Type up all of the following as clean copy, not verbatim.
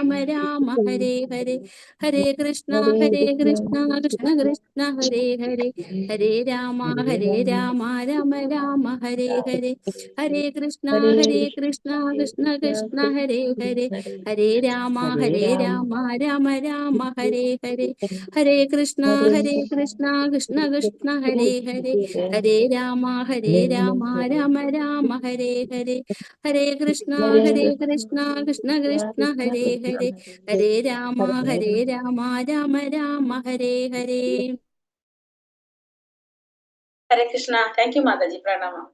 Rama Rama Hare Hare, Hare Krishna Krishna Krishna Hare Hare, Hare Rama Rama Rama Hare Hare, Hare Krishna Krishna Krishna Hare Hare, Hare Rama Rama Rama Hare Hare, Hare Krishna Krishna Krishna Hare Hare, Hare Rama Rama Rama Hare Hare, Hare Krishna Krishna Krishna Hare Hare, Hare Rama Rama Rama Hare Hare. Hare Krishna. Thank you Mataji. പ്രണാമം.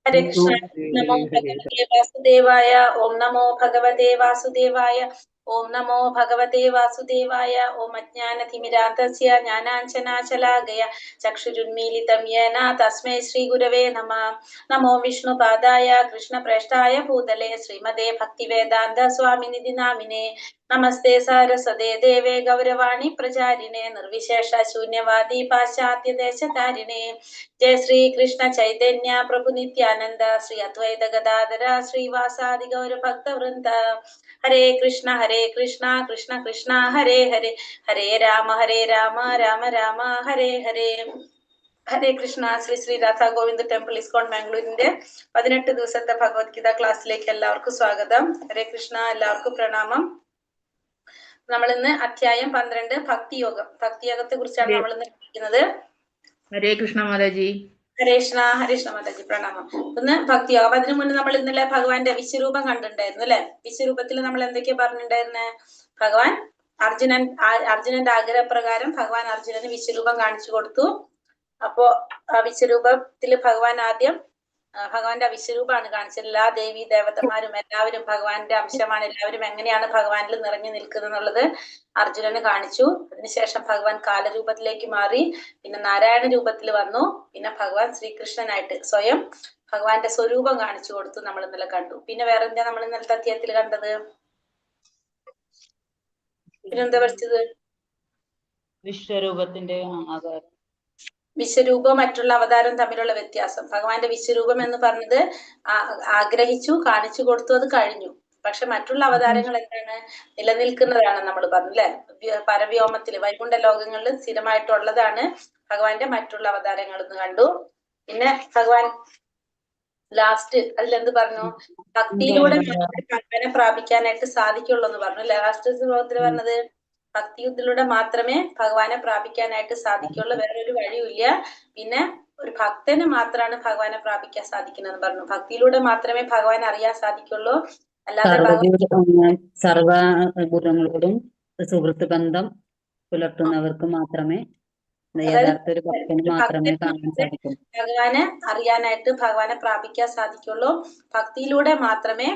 ഹരേ കൃഷ്ണ. നമോ ഭഗവതേ വാസുദേവായ. ഓം നമോ ഭഗവതേ വാസുദേവായ. ഓം നമോ ഭഗവതേ വാസുദേവായ. ഓം അജ്ഞാനതിമിരാന്തസ്യ ജ്ഞാനാഞ്ജനാശലാകയ ചക്ഷുരുന്മീലിതം യേന തസ്മൈ ശ്രീ ഗുരവേ നമഃ. നമോ വിഷ്ണുപാദായ കൃഷ്ണപ്രേഷ്ഠായ ഭൂതലേ ശ്രീമതേ ഭക്തിവേദാന്ത സ്വാമിനിധി നാമിനേ. നമസ്തേ സാരസ്വതേ ദേവേ ഗൗരവാണി പ്രചാരിണേ നിർവിശേഷ ശൂന്യവാദി പാശ്ചാത്യ ദേശതാരിണേ. ജയ ശ്രീ കൃഷ്ണ ചൈതന്യ പ്രഭു നിത്യാനന്ദ ശ്രീ അദ്വൈത ഗദാധര ശ്രീവാസാദി ഗൗര ഭക്തവൃന്ദ. ഹരേ കൃഷ്ണ കൃഷ്ണ കൃഷ്ണ ഹരേ ഹരേ, ഹരേ രാമ രാമ രാമ ഹരേ ഹരേ. ഹരേ കൃഷ്ണ. ശ്രീ ശ്രീ രാധാ ഗോവിന്ദ് ടെമ്പിൾ ഇസ്കോൺ ബാംഗ്ലൂരിന്റെ 18 ദിവസത്തെ ഭഗവത്ഗീത ക്ലാസ്സിലേക്ക് എല്ലാവർക്കും സ്വാഗതം. ഹരേ കൃഷ്ണ. എല്ലാവർക്കും പ്രണാമം. നമ്മൾ ഇന്ന് അധ്യായം 12 ഭക്തിയോഗം, ഭക്തിയോഗത്തെ കുറിച്ചാണ് നമ്മൾ ഇന്ന് പഠിക്കുന്നത്. ഹരേ കൃഷ്ണ മാതാജി. ഹരേ കൃഷ്ണ മാതാജി. പ്രണാമം. ഇന്ന് ഭക്തിയോഗം. അതിനു മുന്നേ നമ്മൾ ഇന്നലെ ഭഗവാന്റെ വിശ്വരൂപം കണ്ടിട്ടുണ്ടായിരുന്നു അല്ലെ? വിശ്വരൂപത്തിൽ നമ്മൾ എന്തൊക്കെയാ പറഞ്ഞിട്ടുണ്ടായിരുന്നെ? ഭഗവാൻ അർജുനന്റെ ആഗ്രഹപ്രകാരം ഭഗവാൻ അർജുനന് വിശ്വരൂപം കാണിച്ചു കൊടുത്തു. അപ്പോ ആ വിശ്വരൂപത്തില് ഭഗവാൻ ആദ്യം ഭഗവാന്റെ വിശ്വരൂപമാണ് കാണിച്ചത്. എല്ലാ ദേവീ ദേവതമാരും എല്ലാവരും ഭഗവാന്റെ അംശമാണ്. എല്ലാവരും എങ്ങനെയാണ് ഭഗവാനിൽ നിറഞ്ഞു നിൽക്കുന്നത് എന്നുള്ളത് അർജുനന് കാണിച്ചു. അതിനുശേഷം ഭഗവാൻ കാലരൂപത്തിലേക്ക് മാറി, പിന്നെ നാരായണ രൂപത്തിൽ വന്നു, പിന്നെ ഭഗവാൻ ശ്രീകൃഷ്ണനായിട്ട് സ്വയം ഭഗവാന്റെ സ്വരൂപം കാണിച്ചു കൊടുത്തു. നമ്മൾ ഇന്നലെ കണ്ടു. പിന്നെ വേറെ എന്താ നമ്മൾ ഇന്നലത്തെ അധ്യായത്തിൽ കണ്ടത്? പിന്നെന്താ പഠിച്ചത്? വിശ്വരൂപത്തിന്റെ വിശ്വരൂപവും മറ്റുള്ള അവതാരം തമ്മിലുള്ള വ്യത്യാസം. ഭഗവാന്റെ വിശ്വരൂപം എന്ന് പറഞ്ഞത് ആഗ്രഹിച്ചു, കാണിച്ചു കൊടുത്തു, അത് കഴിഞ്ഞു. പക്ഷെ മറ്റുള്ള അവതാരങ്ങൾ എന്താണ്? നിലനിൽക്കുന്നതാണ് നമ്മൾ പറഞ്ഞു അല്ലെ? പരവ്യോമത്തില് വൈകുണ്ഠ ലോകങ്ങളിൽ സ്ഥിരമായിട്ടുള്ളതാണ് ഭഗവാന്റെ മറ്റുള്ള അവതാരങ്ങൾ എന്ന് കണ്ടു. പിന്നെ ഭഗവാൻ ലാസ്റ്റ് അതിലെന്ത് പറഞ്ഞു? ഭക്തിയിലൂടെ ഭഗവാനെ പ്രാപിക്കാനായിട്ട് സാധിക്കുള്ളൂ എന്ന് പറഞ്ഞു. ലാസ്റ്റ് ശ്ലോകത്തിൽ പറഞ്ഞത് ഭക്തിയുദ്ധത്തിലൂടെ മാത്രമേ ഭഗവാനെ പ്രാപിക്കാനായിട്ട് സാധിക്കുള്ളൂ, വേറൊരു വഴിയില്ല. പിന്നെ ഒരു ഭക്തന് മാത്രമാണ് ഭഗവാനെ പ്രാപിക്കാൻ സാധിക്കുന്നതെന്ന് പറഞ്ഞു. ഭക്തിയിലൂടെ മാത്രമേ ഭഗവാനെ അറിയാൻ സാധിക്കുള്ളൂ, അല്ലാതെ സർവ ഗുണങ്ങളോടും സുഹൃത്ത് ബന്ധം പുലർത്തുന്നവർക്ക് മാത്രമേ യഥാർത്ഥ ഒരു ഭക്തന് മാത്രമേ കാണാൻ സാധിക്കൂ. ഭഗവാനെ അറിയാനായിട്ട് ഭഗവാനെ പ്രാപിക്കാൻ സാധിക്കുള്ളൂ. ഭക്തിയിലൂടെ മാത്രമേ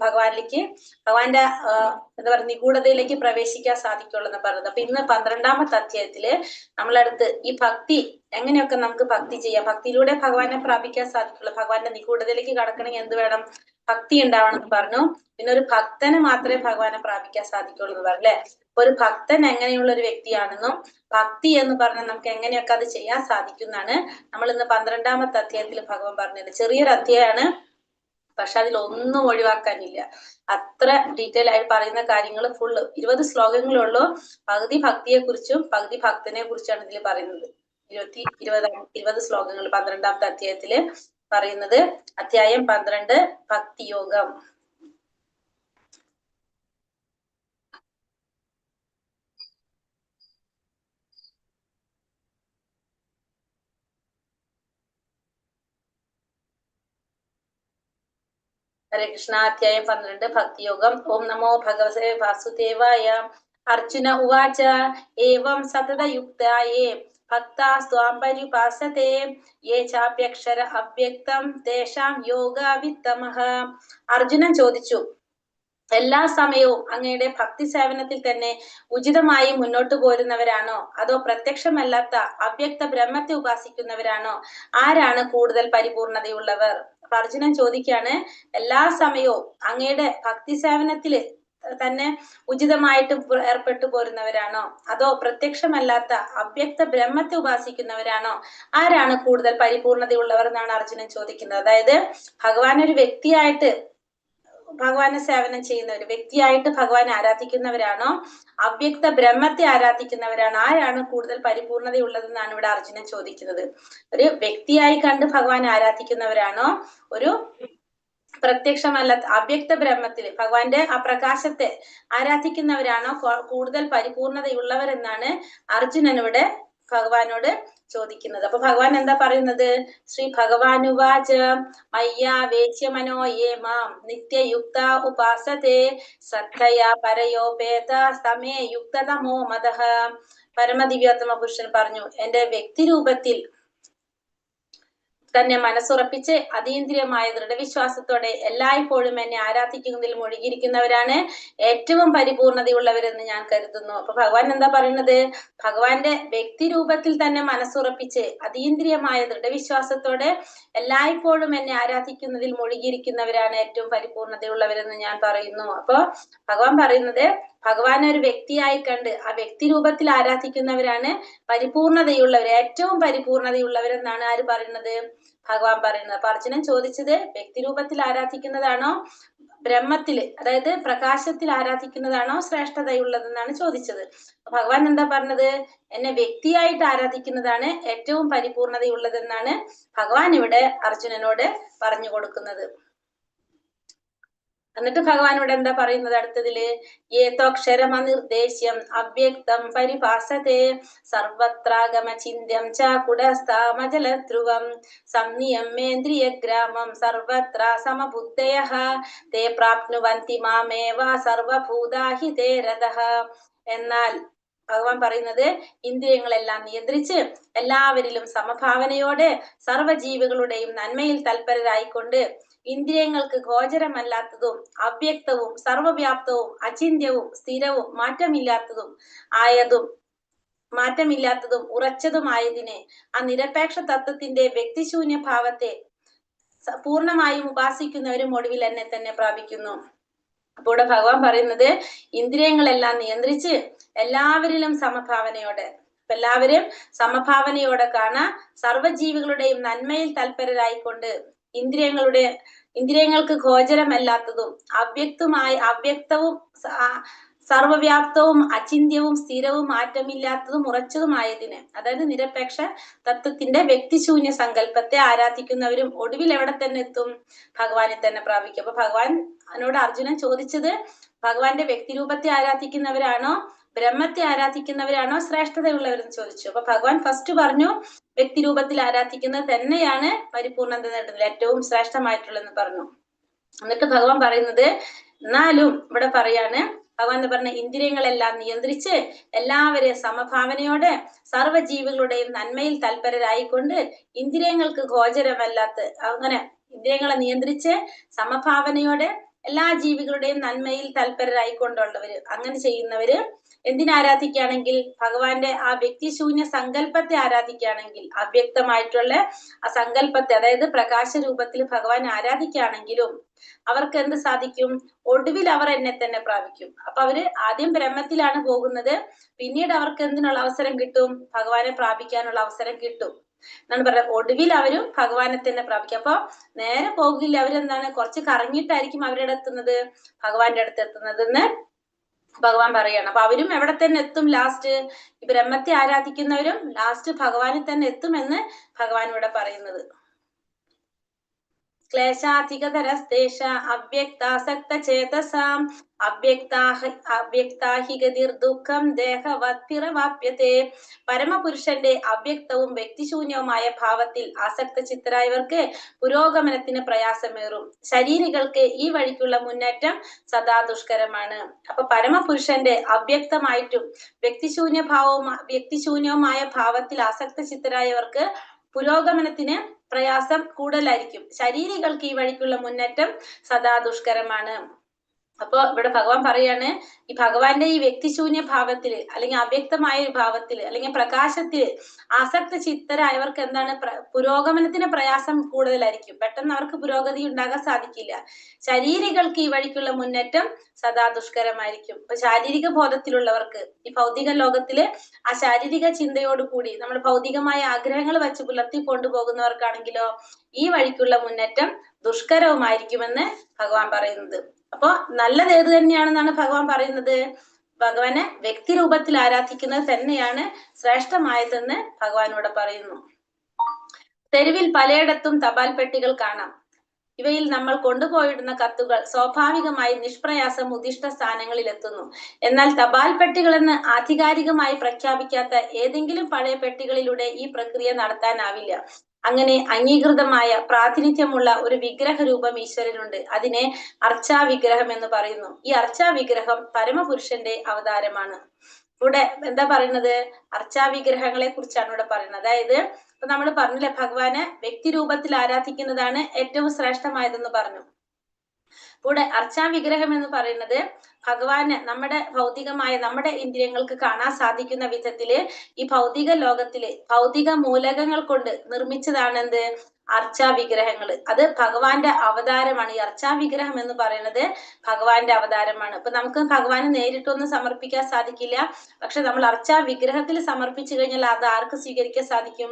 ഭഗവാനിലേക്ക് ഭഗവാന്റെ എന്താ പറയുക നിഗൂഢതയിലേക്ക് പ്രവേശിക്കാൻ സാധിക്കുള്ളൂ എന്ന് പറയുന്നത്. അപ്പൊ ഇന്ന് 12ാമത്തെ അധ്യായത്തില് നമ്മളടുത്ത് ഈ ഭക്തി എങ്ങനെയൊക്കെ നമുക്ക് ഭക്തി ചെയ്യാം, ഭക്തിയിലൂടെ ഭഗവാനെ പ്രാപിക്കാൻ സാധിക്കുള്ളൂ. ഭഗവാന്റെ നിഗൂഢതയിലേക്ക് കടക്കണമെങ്കിൽ എന്ത് വേണം? ഭക്തി ഉണ്ടാവണം എന്ന് പറഞ്ഞു. പിന്നെ ഒരു ഭക്തന് മാത്രമേ ഭഗവാനെ പ്രാപിക്കാൻ സാധിക്കുള്ളൂ എന്ന് പറഞ്ഞു അല്ലെ? ഒരു ഭക്തൻ എങ്ങനെയുള്ള ഒരു വ്യക്തിയാണെന്നും ഭക്തി എന്ന് പറഞ്ഞാൽ നമുക്ക് എങ്ങനെയൊക്കെ അത് ചെയ്യാൻ സാധിക്കുന്നതാണ് നമ്മൾ ഇന്ന് 12ാമത്തെ അധ്യായത്തിൽ ഭഗവാൻ പറഞ്ഞത്. ചെറിയൊരു അധ്യായമാണ്, പക്ഷെ അതിലൊന്നും ഒഴിവാക്കാനില്ല. അത്ര ഡീറ്റെയിൽ ആയി പറയുന്ന കാര്യങ്ങൾ ഫുള്ള് 20 ശ്ലോകങ്ങളുള്ളൂ. പകുതി ഭക്തിയെ കുറിച്ചും പകുതി ഭക്തനെ കുറിച്ചാണ് ഇതിൽ പറയുന്നത്. 20 ശ്ലോകങ്ങൾ 12ാമത്തെ അധ്യായത്തില് പറയുന്നത്. അധ്യായം 12 ഭക്തിയോഗം. ഹരേ കൃഷ്ണ. അധ്യായം 12 ഭക്തിയോഗം. ഓം നമോ ഭഗവതേ വാസുദേവായ. അർജുന ഉവാച ഏവം സതതയുക്തായേ ഭക്താസ്ത്വാം പര്യുപാസതേ യേ ചാപ്യക്ഷര അവ്യക്തം തേഷാം യോഗാവിത്തമഃ. അർജുനൻ ചോദിച്ചു, എല്ലാ സമയവും അങ്ങയുടെ ഭക്തി സേവനത്തിൽ തന്നെ ഉചിതമായി മുന്നോട്ട് പോരുന്നവരാണോ, അതോ പ്രത്യക്ഷമല്ലാത്ത അവ്യക്ത ബ്രഹ്മത്തെ ഉപാസിക്കുന്നവരാണോ? ആരാണ് കൂടുതൽ പരിപൂർണതയുള്ളവർ? അപ്പൊ അർജുനൻ ചോദിക്കാണ്, എല്ലാ സമയവും അങ്ങയുടെ ഭക്തി സേവനത്തില് തന്നെ ഉചിതമായിട്ട് ഏർപ്പെട്ടു പോരുന്നവരാണോ, അതോ പ്രത്യക്ഷമല്ലാത്ത അവ്യക്ത ബ്രഹ്മത്തെ ഉപാസിക്കുന്നവരാണോ? ആരാണ് കൂടുതൽ പരിപൂർണതയുള്ളവർ എന്നാണ് അർജുനൻ ചോദിക്കുന്നത്. അതായത് ഭഗവാൻ ഒരു വ്യക്തിയായിട്ട് ഭഗവാനെ സേവനം ചെയ്യുന്നവർ, വ്യക്തിയായിട്ട് ഭഗവാനെ ആരാധിക്കുന്നവരാണോ അവ്യക്ത ബ്രഹ്മത്തെ ആരാധിക്കുന്നവരാണോ, ആരാണ് കൂടുതൽ പരിപൂർണതയുള്ളതെന്നാണ് ഇവിടെ അർജുനൻ ചോദിക്കുന്നത്. ഒരു വ്യക്തിയായി കണ്ട് ഭഗവാനെ ആരാധിക്കുന്നവരാണോ, ഒരു പ്രത്യക്ഷമല്ലാത്ത അവ്യക്ത ബ്രഹ്മത്തില് ഭഗവാന്റെ ആ പ്രകാശത്തെ ആരാധിക്കുന്നവരാണോ കൂടുതൽ പരിപൂർണതയുള്ളവരെന്നാണ് അർജുനൻ ഇവിടെ ഭഗവാനോട് ചോദിക്കുന്നത്. അപ്പൊ ഭഗവാൻ എന്താ പറയുന്നത്? ശ്രീ ഭഗവാനുവാച മയ്യാ വേച്യമനോ യേ മാം നിത്യയുക്ത ഉപാസത്തെ ശ്രദ്ധയാ പരയോപേത സമേ യുക്തതമോ മദഃ. പരമദിവ്യോത്തമ പുരുഷൻ പറഞ്ഞു, എന്റെ വ്യക്തിരൂപത്തിൽ തന്നെ മനസ്സുറപ്പിച്ച് അതീന്ദ്രിയമായ ദൃഢവിശ്വാസത്തോടെ എല്ലായ്പ്പോഴും എന്നെ ആരാധിക്കുന്നതിൽ മുഴുകിയിരിക്കുന്നവരാണ് ഏറ്റവും പരിപൂർണതയുള്ളവരെന്ന് ഞാൻ കരുതുന്നു. അപ്പൊ ഭഗവാൻ എന്താ പറയുന്നത്? ഭഗവാന്റെ വ്യക്തി രൂപത്തിൽ തന്നെ മനസ്സുറപ്പിച്ച് അതീന്ദ്രിയമായ ദൃഢവിശ്വാസത്തോടെ എല്ലായ്പ്പോഴും എന്നെ ആരാധിക്കുന്നതിൽ മുഴുകിയിരിക്കുന്നവരാണ് ഏറ്റവും പരിപൂർണതയുള്ളവരെന്ന് ഞാൻ പറയുന്നു. അപ്പൊ ഭഗവാൻ പറയുന്നത് ഭഗവാനെ ഒരു വ്യക്തിയായി കണ്ട് ആ വ്യക്തി രൂപത്തിൽ ആരാധിക്കുന്നവരാണ് പരിപൂർണതയുള്ളവർ, ഏറ്റവും പരിപൂർണതയുള്ളവരെന്നാണ് ആര് പറയുന്നത്? ഭഗവാൻ പറയുന്നത്. അപ്പൊ അർജുനൻ ചോദിച്ചത് വ്യക്തിരൂപത്തിൽ ആരാധിക്കുന്നതാണോ ബ്രഹ്മത്തില്, അതായത് പ്രകാശത്തിൽ ആരാധിക്കുന്നതാണോ ശ്രേഷ്ഠതയുള്ളതെന്നാണ് ചോദിച്ചത്. ഭഗവാൻ എന്താ പറഞ്ഞത്? എന്നെ വ്യക്തിയായിട്ട് ആരാധിക്കുന്നതാണ് ഏറ്റവും പരിപൂർണതയുള്ളതെന്നാണ് ഭഗവാൻ ഇവിടെ അർജുനനോട് പറഞ്ഞു കൊടുക്കുന്നത്. എന്നിട്ട് ഭഗവാൻ ഇവിടെ എന്താ പറയുന്നത് അടുത്തതില്? ഏതോക്ഷരമനിർദ്ദേശ്യം അവ്യക്തം പരിഭാസത്തെ സർവത്രാഗമചിന്യം ച കുടസ്ഥാമജലധ്രുവം സംനിയമ്യേന്ദ്രിയഗ്രാമം സർവത്ര സമബുദ്ധയഃ തേ പ്രാപ്നുവന്തി മാമേവ സർവഭൂതാഹിതേ രതഃ. എന്നാൽ ഭഗവാൻ പറയുന്നത്, ഇന്ദ്രിയങ്ങളെല്ലാം നിയന്ത്രിച്ച് എല്ലാവരിലും സമഭാവനയോടെ സർവ്വജീവികളുടെയും നന്മയിൽ തൽപരരായിക്കൊണ്ട് ഇന്ദ്രിയങ്ങൾക്ക് ഗോചരമല്ലാത്തതും അവ്യക്തവും സർവവ്യാപ്തവും അചിന്യവും സ്ഥിരവും മാറ്റമില്ലാത്തതും ഉറച്ചതുമായതിനെ ആ നിരപേക്ഷ തത്വത്തിന്റെ വ്യക്തിശൂന്യ ഭാവത്തെ പൂർണ്ണമായും ഉപാസിക്കുന്നവരും ഒടുവിൽ എന്നെ തന്നെ പ്രാപിക്കുന്നു. അപ്പോൾ ഇവിടെ ഭഗവാൻ പറയുന്നത് ഇന്ദ്രിയങ്ങളെല്ലാം നിയന്ത്രിച്ച് എല്ലാവരിലും സമഭാവനയോടെ, എല്ലാവരും സമഭാവനയോടെ കാണാൻ സർവ്വജീവികളുടെയും നന്മയിൽ തൽപരരായിക്കൊണ്ട് ഇന്ദ്രിയങ്ങൾക്ക് ഗോചരമല്ലാത്തതും അവ്യക്തവും സർവവ്യാപ്തവും അചിന്യവും സ്ഥിരവും മാറ്റമില്ലാത്തതും ഉറച്ചതുമായതിന്, അതായത് നിരപേക്ഷ തത്വത്തിന്റെ വ്യക്തിശൂന്യ സങ്കല്പത്തെ ആരാധിക്കുന്നവരും ഒടുവിൽ എവിടെ തന്നെ എത്തും? ഭഗവാനെ തന്നെ പ്രാപിക്കും. അപ്പൊ ഭഗവാനോട് അർജുനൻ ചോദിച്ചത് ഭഗവാന്റെ വ്യക്തിരൂപത്തെ ആരാധിക്കുന്നവരാണോ ബ്രഹ്മത്തെ ആരാധിക്കുന്നവരാണോ ശ്രേഷ്ഠതയുള്ളവരെന്ന് ചോദിച്ചു. അപ്പൊ ഭഗവാൻ ഫസ്റ്റ് പറഞ്ഞു വ്യക്തിരൂപത്തിൽ ആരാധിക്കുന്നത് തന്നെയാണ് പരിപൂർണത നേടുന്നത് ഏറ്റവും ശ്രേഷ്ഠമായിട്ടുള്ളതെന്ന് പറഞ്ഞു. എന്നിട്ട് ഭഗവാൻ പറയുന്നത്, എന്നാലും ഇവിടെ പറയാണ്, ഭഗവാൻ എന്ന് പറഞ്ഞ ഇന്ദ്രിയങ്ങളെല്ലാം നിയന്ത്രിച്ച് എല്ലാവരെയും സമഭാവനയോടെ സർവ്വജീവികളുടെയും നന്മയിൽ തൽപരരായിക്കൊണ്ട് ഇന്ദ്രിയങ്ങൾക്ക് ഗോചരമല്ലാത്ത, അങ്ങനെ ഇന്ദ്രിയങ്ങളെ നിയന്ത്രിച്ച് സമഭാവനയോടെ എല്ലാ ജീവികളുടെയും നന്മയിൽ തൽപരരായിക്കൊണ്ടുള്ളവര്, അങ്ങനെ ചെയ്യുന്നവര് എന്തിനാരാധിക്കുകയാണെങ്കിൽ ഭഗവാന്റെ ആ വ്യക്തിശൂന്യ സങ്കല്പത്തെ ആരാധിക്കുകയാണെങ്കിൽ, അവ്യക്തമായിട്ടുള്ള ആ സങ്കല്പത്തെ, അതായത് പ്രകാശ രൂപത്തിൽ ഭഗവാൻ ആരാധിക്കുകയാണെങ്കിലും അവർക്ക് എന്ത് സാധിക്കും? ഒടുവിൽ അവർ എന്നെ തന്നെ പ്രാപിക്കും. അപ്പൊ അവര് ആദ്യം ബ്രഹ്മത്തിലാണ് പോകുന്നത്, പിന്നീട് അവർക്ക് എന്തിനുള്ള അവസരം കിട്ടും? ഭഗവാനെ പ്രാപിക്കാനുള്ള അവസരം കിട്ടും എന്നാണ് പറയുന്നത്. ഒടുവിൽ അവരും ഭഗവാനെ തന്നെ പ്രാപിക്കും. അപ്പൊ നേരെ പോകില്ല, അവരെന്താണ് കുറച്ച് കറങ്ങിയിട്ടായിരിക്കും അവരുടെ എത്തുന്നത്, ഭഗവാന്റെ അടുത്ത് എത്തുന്നതെന്ന് ഭഗവാൻ പറയാണ്. അപ്പൊ അവരും എവിടെ തന്നെ എത്തും? ലാസ്റ്റ് ഈ ബ്രഹ്മത്തെ ആരാധിക്കുന്നവരും ലാസ്റ്റ് ഭഗവാനിൽ തന്നെ എത്തുമെന്ന് ഭഗവാൻ ഇവിടെ പറയുന്നത്. ക്ലേശാധികതരസ്തേഷ അവ്യക്താസക്തചേതസാം അവ്യക്താഹി ഗതിർദുഃഖം ദേഹവത്പിറവാപ്യത്തെ. പരമപുരുഷന്റെ അവ്യക്തവും വ്യക്തിശൂന്യവുമായ ഭാവത്തിൽ ആസക്ത ചിത്തരായവർക്ക് പുരോഗമനത്തിന് പ്രയാസമേറും. ശരീരികൾക്ക് ഈ വഴിക്കുള്ള മുന്നേറ്റം സദാ ദുഷ്കരമാണ്. അപ്പൊ പരമപുരുഷന്റെ അവ്യക്തമായിട്ടും വ്യക്തിശൂന്യവുമായ ഭാവത്തിൽ ആസക്ത ചിത്തരായവർക്ക് പുരോഗമനത്തിന് പ്രയാസം കൂടുതലായിരിക്കും. ശരീരികൾക്ക് ഈ വഴിക്കുള്ള മുന്നേറ്റം സദാ ദുഷ്കരമാണ്. അപ്പൊ ഇവിടെ ഭഗവാൻ പറയാണ്, ഈ ഭഗവാന്റെ ഈ വ്യക്തിശൂന്യ ഭാവത്തില് അല്ലെങ്കിൽ അവ്യക്തമായ ഒരു ഭാവത്തില് അല്ലെങ്കിൽ പ്രകാശത്തില് ആസക്ത ചിത്തരായവർക്ക് എന്താണ്? പുരോഗമനത്തിന് പ്രയാസം കൂടുതലായിരിക്കും. പെട്ടെന്ന് അവർക്ക് പുരോഗതി ഉണ്ടാകാൻ സാധിക്കില്ല. ശരീരികൾക്ക് ഈ വഴിക്കുള്ള മുന്നേറ്റം സദാ ദുഷ്കരമായിരിക്കും. ഇപ്പൊ ശാരീരിക ബോധത്തിലുള്ളവർക്ക് ഈ ഭൗതിക ലോകത്തില് ആ ശാരീരിക ചിന്തയോടുകൂടി നമ്മൾ ഭൗതികമായ ആഗ്രഹങ്ങൾ വെച്ച് പുലർത്തി കൊണ്ടുപോകുന്നവർക്കാണെങ്കിലോ ഈ വഴിക്കുള്ള മുന്നേറ്റം ദുഷ്കരവുമായിരിക്കുമെന്ന് ഭഗവാൻ പറയുന്നത്. അപ്പൊ നല്ലത് ഏത് തന്നെയാണെന്നാണ് ഭഗവാൻ പറയുന്നത്? ഭഗവാനെ വ്യക്തി രൂപത്തിൽ ആരാധിക്കുന്നത് തന്നെയാണ് ശ്രേഷ്ഠമായതെന്ന് ഭഗവാൻ ഇവിടെ പറയുന്നു. തെരുവിൽ പലയിടത്തും തപാൽ പെട്ടികൾ കാണാം. ഇവയിൽ നമ്മൾ കൊണ്ടുപോയിടുന്ന കത്തുകൾ സ്വാഭാവികമായി നിഷ്പ്രയാസം ഉദ്ദിഷ്ട സ്ഥാനങ്ങളിൽ എത്തുന്നു. എന്നാൽ തപാൽ പെട്ടികളെന്ന് ആധികാരികമായി പ്രഖ്യാപിക്കാത്ത ഏതെങ്കിലും പഴയ പെട്ടികളിലൂടെ ഈ പ്രക്രിയ നടത്താനാവില്ല. അങ്ങനെ അംഗീകൃതമായ പ്രാതിനിധ്യമുള്ള ഒരു വിഗ്രഹ രൂപം ഈശ്വരനുണ്ട്. അതിനെ അർച്ചാ വിഗ്രഹം എന്ന് പറയുന്നു. ഈ അർച്ചാ വിഗ്രഹം പരമപുരുഷന്റെ അവതാരമാണ്. ഇവിടെ എന്താ പറയുന്നത്? അർച്ചാ വിഗ്രഹങ്ങളെ കുറിച്ചാണ് ഇവിടെ പറയുന്നത്. അതായത് ഇപ്പൊ നമ്മൾ പറഞ്ഞില്ലേ, ഭഗവാനെ വ്യക്തി രൂപത്തിൽ ആരാധിക്കുന്നതാണ് ഏറ്റവും ശ്രേഷ്ഠമായതെന്ന് പറഞ്ഞു. ഇവിടെ അർച്ചാ വിഗ്രഹം എന്ന് പറയുന്നത് ഭഗവാന് നമ്മുടെ ഭൗതികമായ നമ്മുടെ ഇന്ദ്രിയങ്ങൾക്ക് കാണാൻ സാധിക്കുന്ന വിധത്തില് ഈ ഭൗതിക ലോകത്തില് ഭൗതിക മൂലകങ്ങൾ കൊണ്ട് നിർമ്മിച്ചതാണ് എന്ത്? അർച്ചാ വിഗ്രഹങ്ങൾ. അത് ഭഗവാന്റെ അവതാരമാണ്. ഈ അർച്ചാ വിഗ്രഹം എന്ന് പറയുന്നത് ഭഗവാന്റെ അവതാരമാണ്. ഇപ്പൊ നമുക്ക് ഭഗവാന് നേരിട്ടൊന്നും സമർപ്പിക്കാൻ സാധിക്കില്ല. പക്ഷെ നമ്മൾ അർച്ചാ വിഗ്രഹത്തിൽ സമർപ്പിച്ചു കഴിഞ്ഞാൽ അത് ആർക്ക് സ്വീകരിക്കാൻ സാധിക്കും?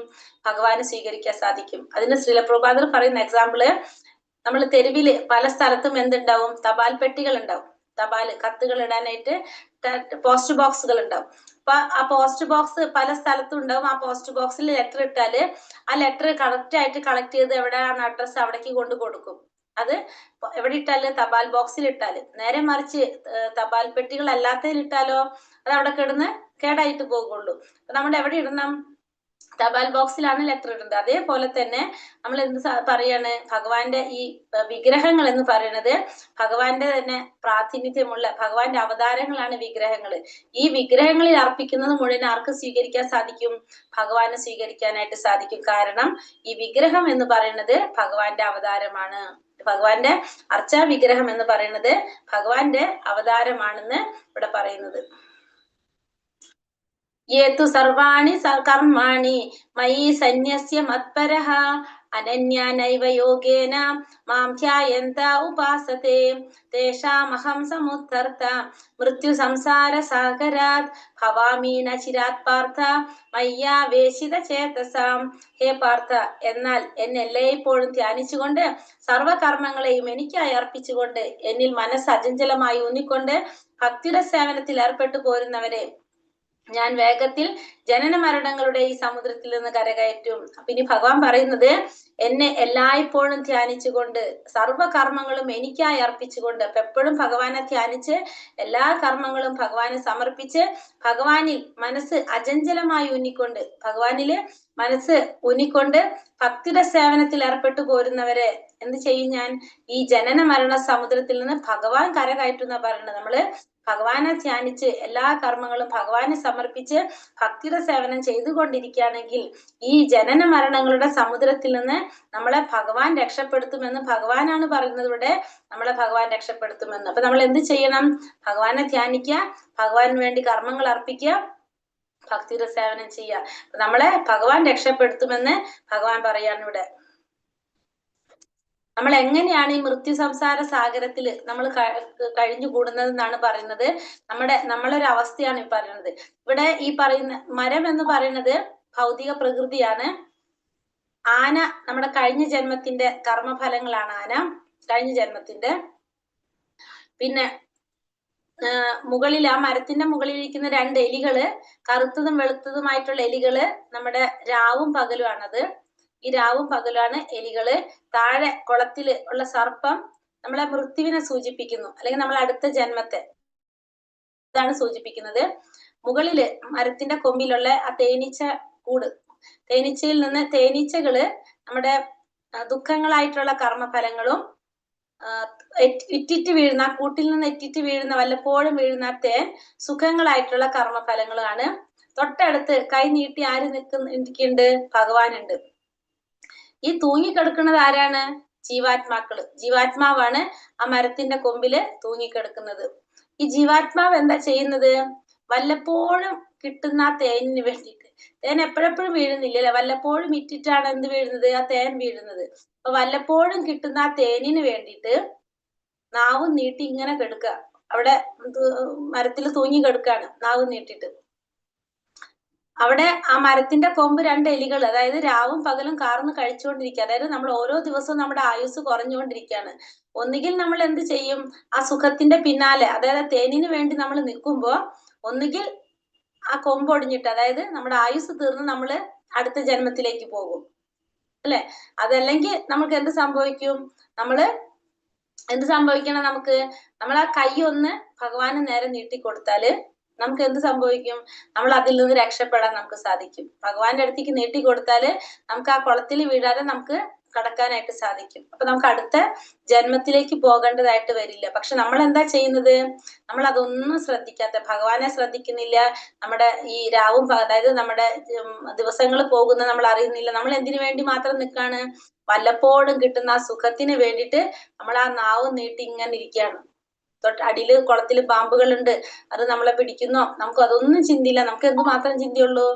ഭഗവാന് സ്വീകരിക്കാൻ സാധിക്കും. അതിന് ശ്രീല പ്രഭുപാദർ പറയുന്ന എക്സാമ്പിള്, നമ്മൾ തെരുവില് പല സ്ഥലത്തും എന്തുണ്ടാവും? തപാൽ പെട്ടികൾ ഉണ്ടാവും. തപാല് കത്തുകൾ ഇടാനായിട്ട് പോസ്റ്റ് ബോക്സുകൾ ഉണ്ടാവും. അപ്പൊ ആ പോസ്റ്റ് ബോക്സ് പല സ്ഥലത്തും ഉണ്ടാവും. ആ പോസ്റ്റ് ബോക്സിൽ ലെറ്റർ ഇട്ടാല് ആ ലെറ്റർ കറക്റ്റ് ആയിട്ട് കളക്ട് ചെയ്ത് എവിടെയാണ് അഡ്രസ് അവിടേക്ക് കൊണ്ട് കൊടുക്കും. അത് എവിടെ ഇട്ടാല്? തപാൽ ബോക്സിൽ ഇട്ടാല്. നേരെ മറിച്ച് തപാൽ പെട്ടികൾ അല്ലാത്തതിൽ ഇട്ടാലോ അത് അവിടെ കിടന്ന് കേടായിട്ട് പോകുള്ളൂ. അപ്പൊ നമ്മൾ എവിടെ ഇടണം? തപാൽ ബോക്സിലാണ് ലെറ്റർ ഇടുന്നത്. അതേപോലെ തന്നെ നമ്മൾ എന്ത് പറയാണ്? ഭഗവാന്റെ ഈ വിഗ്രഹങ്ങൾ എന്ന് പറയുന്നത് ഭഗവാന്റെ തന്നെ പ്രാതിനിധ്യമുള്ള ഭഗവാന്റെ അവതാരങ്ങളാണ് വിഗ്രഹങ്ങൾ. ഈ വിഗ്രഹങ്ങളിൽ അർപ്പിക്കുന്നത് മുഴുവൻ ആർക്ക് സ്വീകരിക്കാൻ സാധിക്കും? ഭഗവാന് സ്വീകരിക്കാനായിട്ട് സാധിക്കും. കാരണം ഈ വിഗ്രഹം എന്ന് പറയുന്നത് ഭഗവാന്റെ അവതാരമാണ്. ഭഗവാന്റെ അർച്ചാ വിഗ്രഹം എന്ന് പറയുന്നത് ഭഗവാന്റെ അവതാരമാണെന്ന് ഇവിടെ പറയുന്നത്. യേതു സർവാണി കർമാണി മയി സന്യസ്യ മത്പരഃ അനന്യാനൈവ യോഗേന മാം ധ്യായന്ത ഉപാസത്തെ തേഷാമഹം സമുദ്ധർത്ത മൃത്യു സംസാര സാഗരാത് ഭവാമി ന ചിരാത് പാർത്ഥ മയ്യാവേശിത ചേതസാം. ഹേ പാർത്ഥ, എന്നാൽ എന്നെ എല്ലായ്പ്പോഴും ധ്യാനിച്ചുകൊണ്ട് സർവകർമ്മങ്ങളെയും എനിക്കായി അർപ്പിച്ചുകൊണ്ട് എന്നിൽ മനസ്സ് അചഞ്ചലമായി ഊന്നിക്കൊണ്ട് ഭക്തിയുടെ സേവനത്തിൽ ഏർപ്പെട്ടു പോരുന്നവരെ ഞാൻ വേഗത്തിൽ ജനന മരണങ്ങളുടെ ഈ സമുദ്രത്തിൽ നിന്ന് കരകയറ്റും. അപ്പൊ ഇനി ഭഗവാൻ പറയുന്നത് എന്നെ എല്ലായ്പ്പോഴും ധ്യാനിച്ചുകൊണ്ട് സർവകർമ്മങ്ങളും എനിക്കായി അർപ്പിച്ചുകൊണ്ട്, അപ്പൊ എപ്പോഴും ഭഗവാനെ ധ്യാനിച്ച് എല്ലാ കർമ്മങ്ങളും ഭഗവാന് സമർപ്പിച്ച് ഭഗവാനിൽ മനസ്സ് അചഞ്ചലമായി ഊന്നിക്കൊണ്ട് ഭഗവാനില് മനസ്സ് ഊന്നിക്കൊണ്ട് ഭക്തിയുടെ സേവനത്തിൽ ഏർപ്പെട്ടു പോരുന്നവരെ എന്ത് ചെയ്യും? ഞാൻ ഈ ജനന മരണ സമുദ്രത്തിൽ നിന്ന് ഭഗവാൻ കരകയറ്റുന്ന പറയുന്നത്. നമ്മള് ഭഗവാനെ ധ്യാനിച്ച് എല്ലാ കർമ്മങ്ങളും ഭഗവാനെ സമർപ്പിച്ച് ഭക്തിയുടെ സേവനം ചെയ്തുകൊണ്ടിരിക്കുകയാണെങ്കിൽ ഈ ജനന മരണങ്ങളുടെ സമുദ്രത്തിൽ നിന്ന് നമ്മളെ ഭഗവാൻ രക്ഷപ്പെടുത്തുമെന്ന് ഭഗവാനാണ് പറയുന്നത്. ഇവിടെ നമ്മളെ ഭഗവാൻ രക്ഷപ്പെടുത്തുമെന്ന്. അപ്പൊ നമ്മൾ എന്ത് ചെയ്യണം? ഭഗവാനെ ധ്യാനിക്കുക, ഭഗവാന് വേണ്ടി കർമ്മങ്ങൾ അർപ്പിക്കുക, ഭക്തിയുടെ സേവനം ചെയ്യുക. നമ്മളെ ഭഗവാൻ രക്ഷപ്പെടുത്തുമെന്ന് ഭഗവാൻ പറയാണ് ഇവിടെ. നമ്മൾ എങ്ങനെയാണ് ഈ മൃത്യു സംസാര സാഗരത്തിൽ നമ്മൾ കഴിഞ്ഞു കൂടുന്നത് എന്നാണ് പറയുന്നത്. നമ്മളൊരു അവസ്ഥയാണ് ഈ പറയുന്നത്. ഇവിടെ ഈ പറയുന്ന മരം എന്ന് പറയുന്നത് ഭൗതിക പ്രകൃതിയാണ്. ആന നമ്മുടെ കഴിഞ്ഞ ജന്മത്തിന്റെ കർമ്മഫലങ്ങളാണ്. ആന കഴിഞ്ഞ ജന്മത്തിന്റെ. പിന്നെ മുകളിൽ ആ മരത്തിന്റെ മുകളിൽ ഇരിക്കുന്ന രണ്ട് എലികള്, കറുത്തതും വെളുത്തതുമായിട്ടുള്ള എലികള് നമ്മുടെ രാവും പകലുമാണത്. ഈ രാവും പകലാണ് എലികള്. താഴെ കുളത്തില് ഉള്ള സർപ്പം നമ്മളെ മൃത്യുവിനെ സൂചിപ്പിക്കുന്നു, അല്ലെങ്കിൽ നമ്മൾ അടുത്ത ജന്മത്തെ ഇതാണ് സൂചിപ്പിക്കുന്നത്. മുകളില് മരത്തിന്റെ കൊമ്പിലുള്ള ആ തേനീച്ച കൂട്, തേനീച്ചയിൽ നിന്ന് തേനീച്ചകള് നമ്മുടെ ദുഃഖങ്ങളായിട്ടുള്ള കർമ്മഫലങ്ങളും ഇറ്റിറ്റ് വീഴുന്ന കൂട്ടിൽ നിന്ന് ഇറ്റിറ്റ് വീഴുന്ന വല്ലപ്പോഴും വീഴുന്ന തേൻ സുഖങ്ങളായിട്ടുള്ള കർമ്മഫലങ്ങളാണ്. തൊട്ടടുത്ത് കൈ നീട്ടി ആര് നിൽക്കുന്നുണ്ട്? ഭഗവാനുണ്ട്. ഈ തൂങ്ങിക്കിടക്കുന്നത് ആരാണ്? ജീവാത്മാക്കള്. ജീവാത്മാവാണ് ആ മരത്തിന്റെ കൊമ്പില് തൂങ്ങിക്കിടക്കുന്നത്. ഈ ജീവാത്മാവ് എന്താ ചെയ്യുന്നത്? വല്ലപ്പോഴും കിട്ടുന്ന ആ തേനിന് വേണ്ടിയിട്ട്, തേൻ എപ്പോഴെപ്പോഴും വീഴുന്നില്ലല്ലേ, വല്ലപ്പോഴും ഇറ്റിറ്റാണ് എന്ത് വീഴുന്നത്? ആ തേൻ വീഴുന്നത്. അപ്പൊ വല്ലപ്പോഴും കിട്ടുന്ന ആ തേനിന് വേണ്ടിയിട്ട് നാവും നീട്ടി ഇങ്ങനെ കിടക്കുക. അവിടെ മരത്തിൽ തൂങ്ങി കിടക്കാണ് നാവും നീട്ടിട്ട്. അവിടെ ആ മരത്തിന്റെ കൊമ്പ് രണ്ട് എലികൾ, അതായത് രാവും പകലും കാർന്ന് കഴിച്ചുകൊണ്ടിരിക്കുക. അതായത് നമ്മൾ ഓരോ ദിവസവും നമ്മുടെ ആയുസ് കുറഞ്ഞുകൊണ്ടിരിക്കുകയാണ്. ഒന്നുകിൽ നമ്മൾ എന്ത് ചെയ്യും, ആ സുഖത്തിന്റെ പിന്നാലെ, അതായത് തേനിന് വേണ്ടി നമ്മൾ നിൽക്കുമ്പോ ഒന്നുകിൽ ആ കൊമ്പൊടിഞ്ഞിട്ട്, അതായത് നമ്മുടെ ആയുസ് തീർന്ന് നമ്മള് അടുത്ത ജന്മത്തിലേക്ക് പോകും അല്ലെ. അതല്ലെങ്കിൽ നമുക്ക് എന്ത് സംഭവിക്കും, നമ്മള് എന്ത് സംഭവിക്കണം, നമുക്ക് നമ്മൾ ആ കൈ ഒന്ന് ഭഗവാന് നേരെ നീട്ടിക്കൊടുത്താല് നമുക്ക് എന്ത് സംഭവിക്കും, നമ്മൾ അതിൽ നിന്ന് രക്ഷപ്പെടാൻ നമുക്ക് സാധിക്കും. ഭഗവാന്റെ അടുത്തേക്ക് നീട്ടിക്കൊടുത്താല് നമുക്ക് ആ കുളത്തിൽ വീഴാതെ നമുക്ക് കടക്കാനായിട്ട് സാധിക്കും. അപ്പൊ നമുക്ക് അടുത്ത ജന്മത്തിലേക്ക് പോകേണ്ടതായിട്ട് വരില്ല. പക്ഷെ നമ്മൾ എന്താ ചെയ്യുന്നത്, നമ്മൾ അതൊന്നും ശ്രദ്ധിക്കാത്ത, ഭഗവാനെ ശ്രദ്ധിക്കുന്നില്ല, നമ്മുടെ ഈ രാവും അതായത് നമ്മുടെ ദിവസങ്ങൾ പോകുന്ന നമ്മൾ അറിയുന്നില്ല. നമ്മൾ എന്തിനു വേണ്ടി മാത്രം നിൽക്കാണ്, വല്ലപ്പോഴും കിട്ടുന്ന ആ സുഖത്തിന് വേണ്ടിയിട്ട് നമ്മൾ ആ നാവ് നീട്ടി ഇങ്ങനെ ഇരിക്കുകയാണ്. അടിയില് കുളത്തില് പാമ്പുകളുണ്ട്, അത് നമ്മളെ പിടിക്കുന്നോ, നമുക്ക് അതൊന്നും ചിന്തയില്ല. നമുക്ക് എന്തുമാത്രം ചിന്തയുള്ളൂ,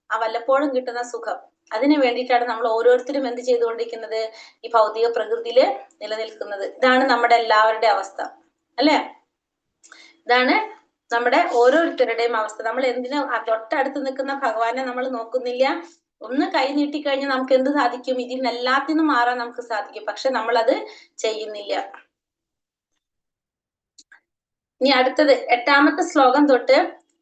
ആ വല്ലപ്പോഴും കിട്ടുന്ന സുഖം. അതിനു വേണ്ടിയിട്ടാണ് നമ്മൾ ഓരോരുത്തരും എന്ത് ചെയ്തുകൊണ്ടിരിക്കുന്നത്, ഈ ഭൗതിക പ്രകൃതിയില് നിലനിൽക്കുന്നത്. ഇതാണ് നമ്മുടെ എല്ലാവരുടെ അവസ്ഥ അല്ലെ. ഇതാണ് നമ്മുടെ ഓരോരുത്തരുടെയും അവസ്ഥ. നമ്മൾ എന്തിനു തൊട്ടടുത്ത് നിൽക്കുന്ന ഭഗവാനെ നമ്മൾ നോക്കുന്നില്ല. ഒന്ന് കൈ നീട്ടിക്കഴിഞ്ഞാൽ നമുക്ക് എന്ത് സാധിക്കും, ഇതിനെല്ലാത്തിനും മാറാൻ നമുക്ക് സാധിക്കും. പക്ഷെ നമ്മളത് ചെയ്യുന്നില്ല. ഇനി അടുത്തത് 8ാമത്തെ ശ്ലോകം തൊട്ട്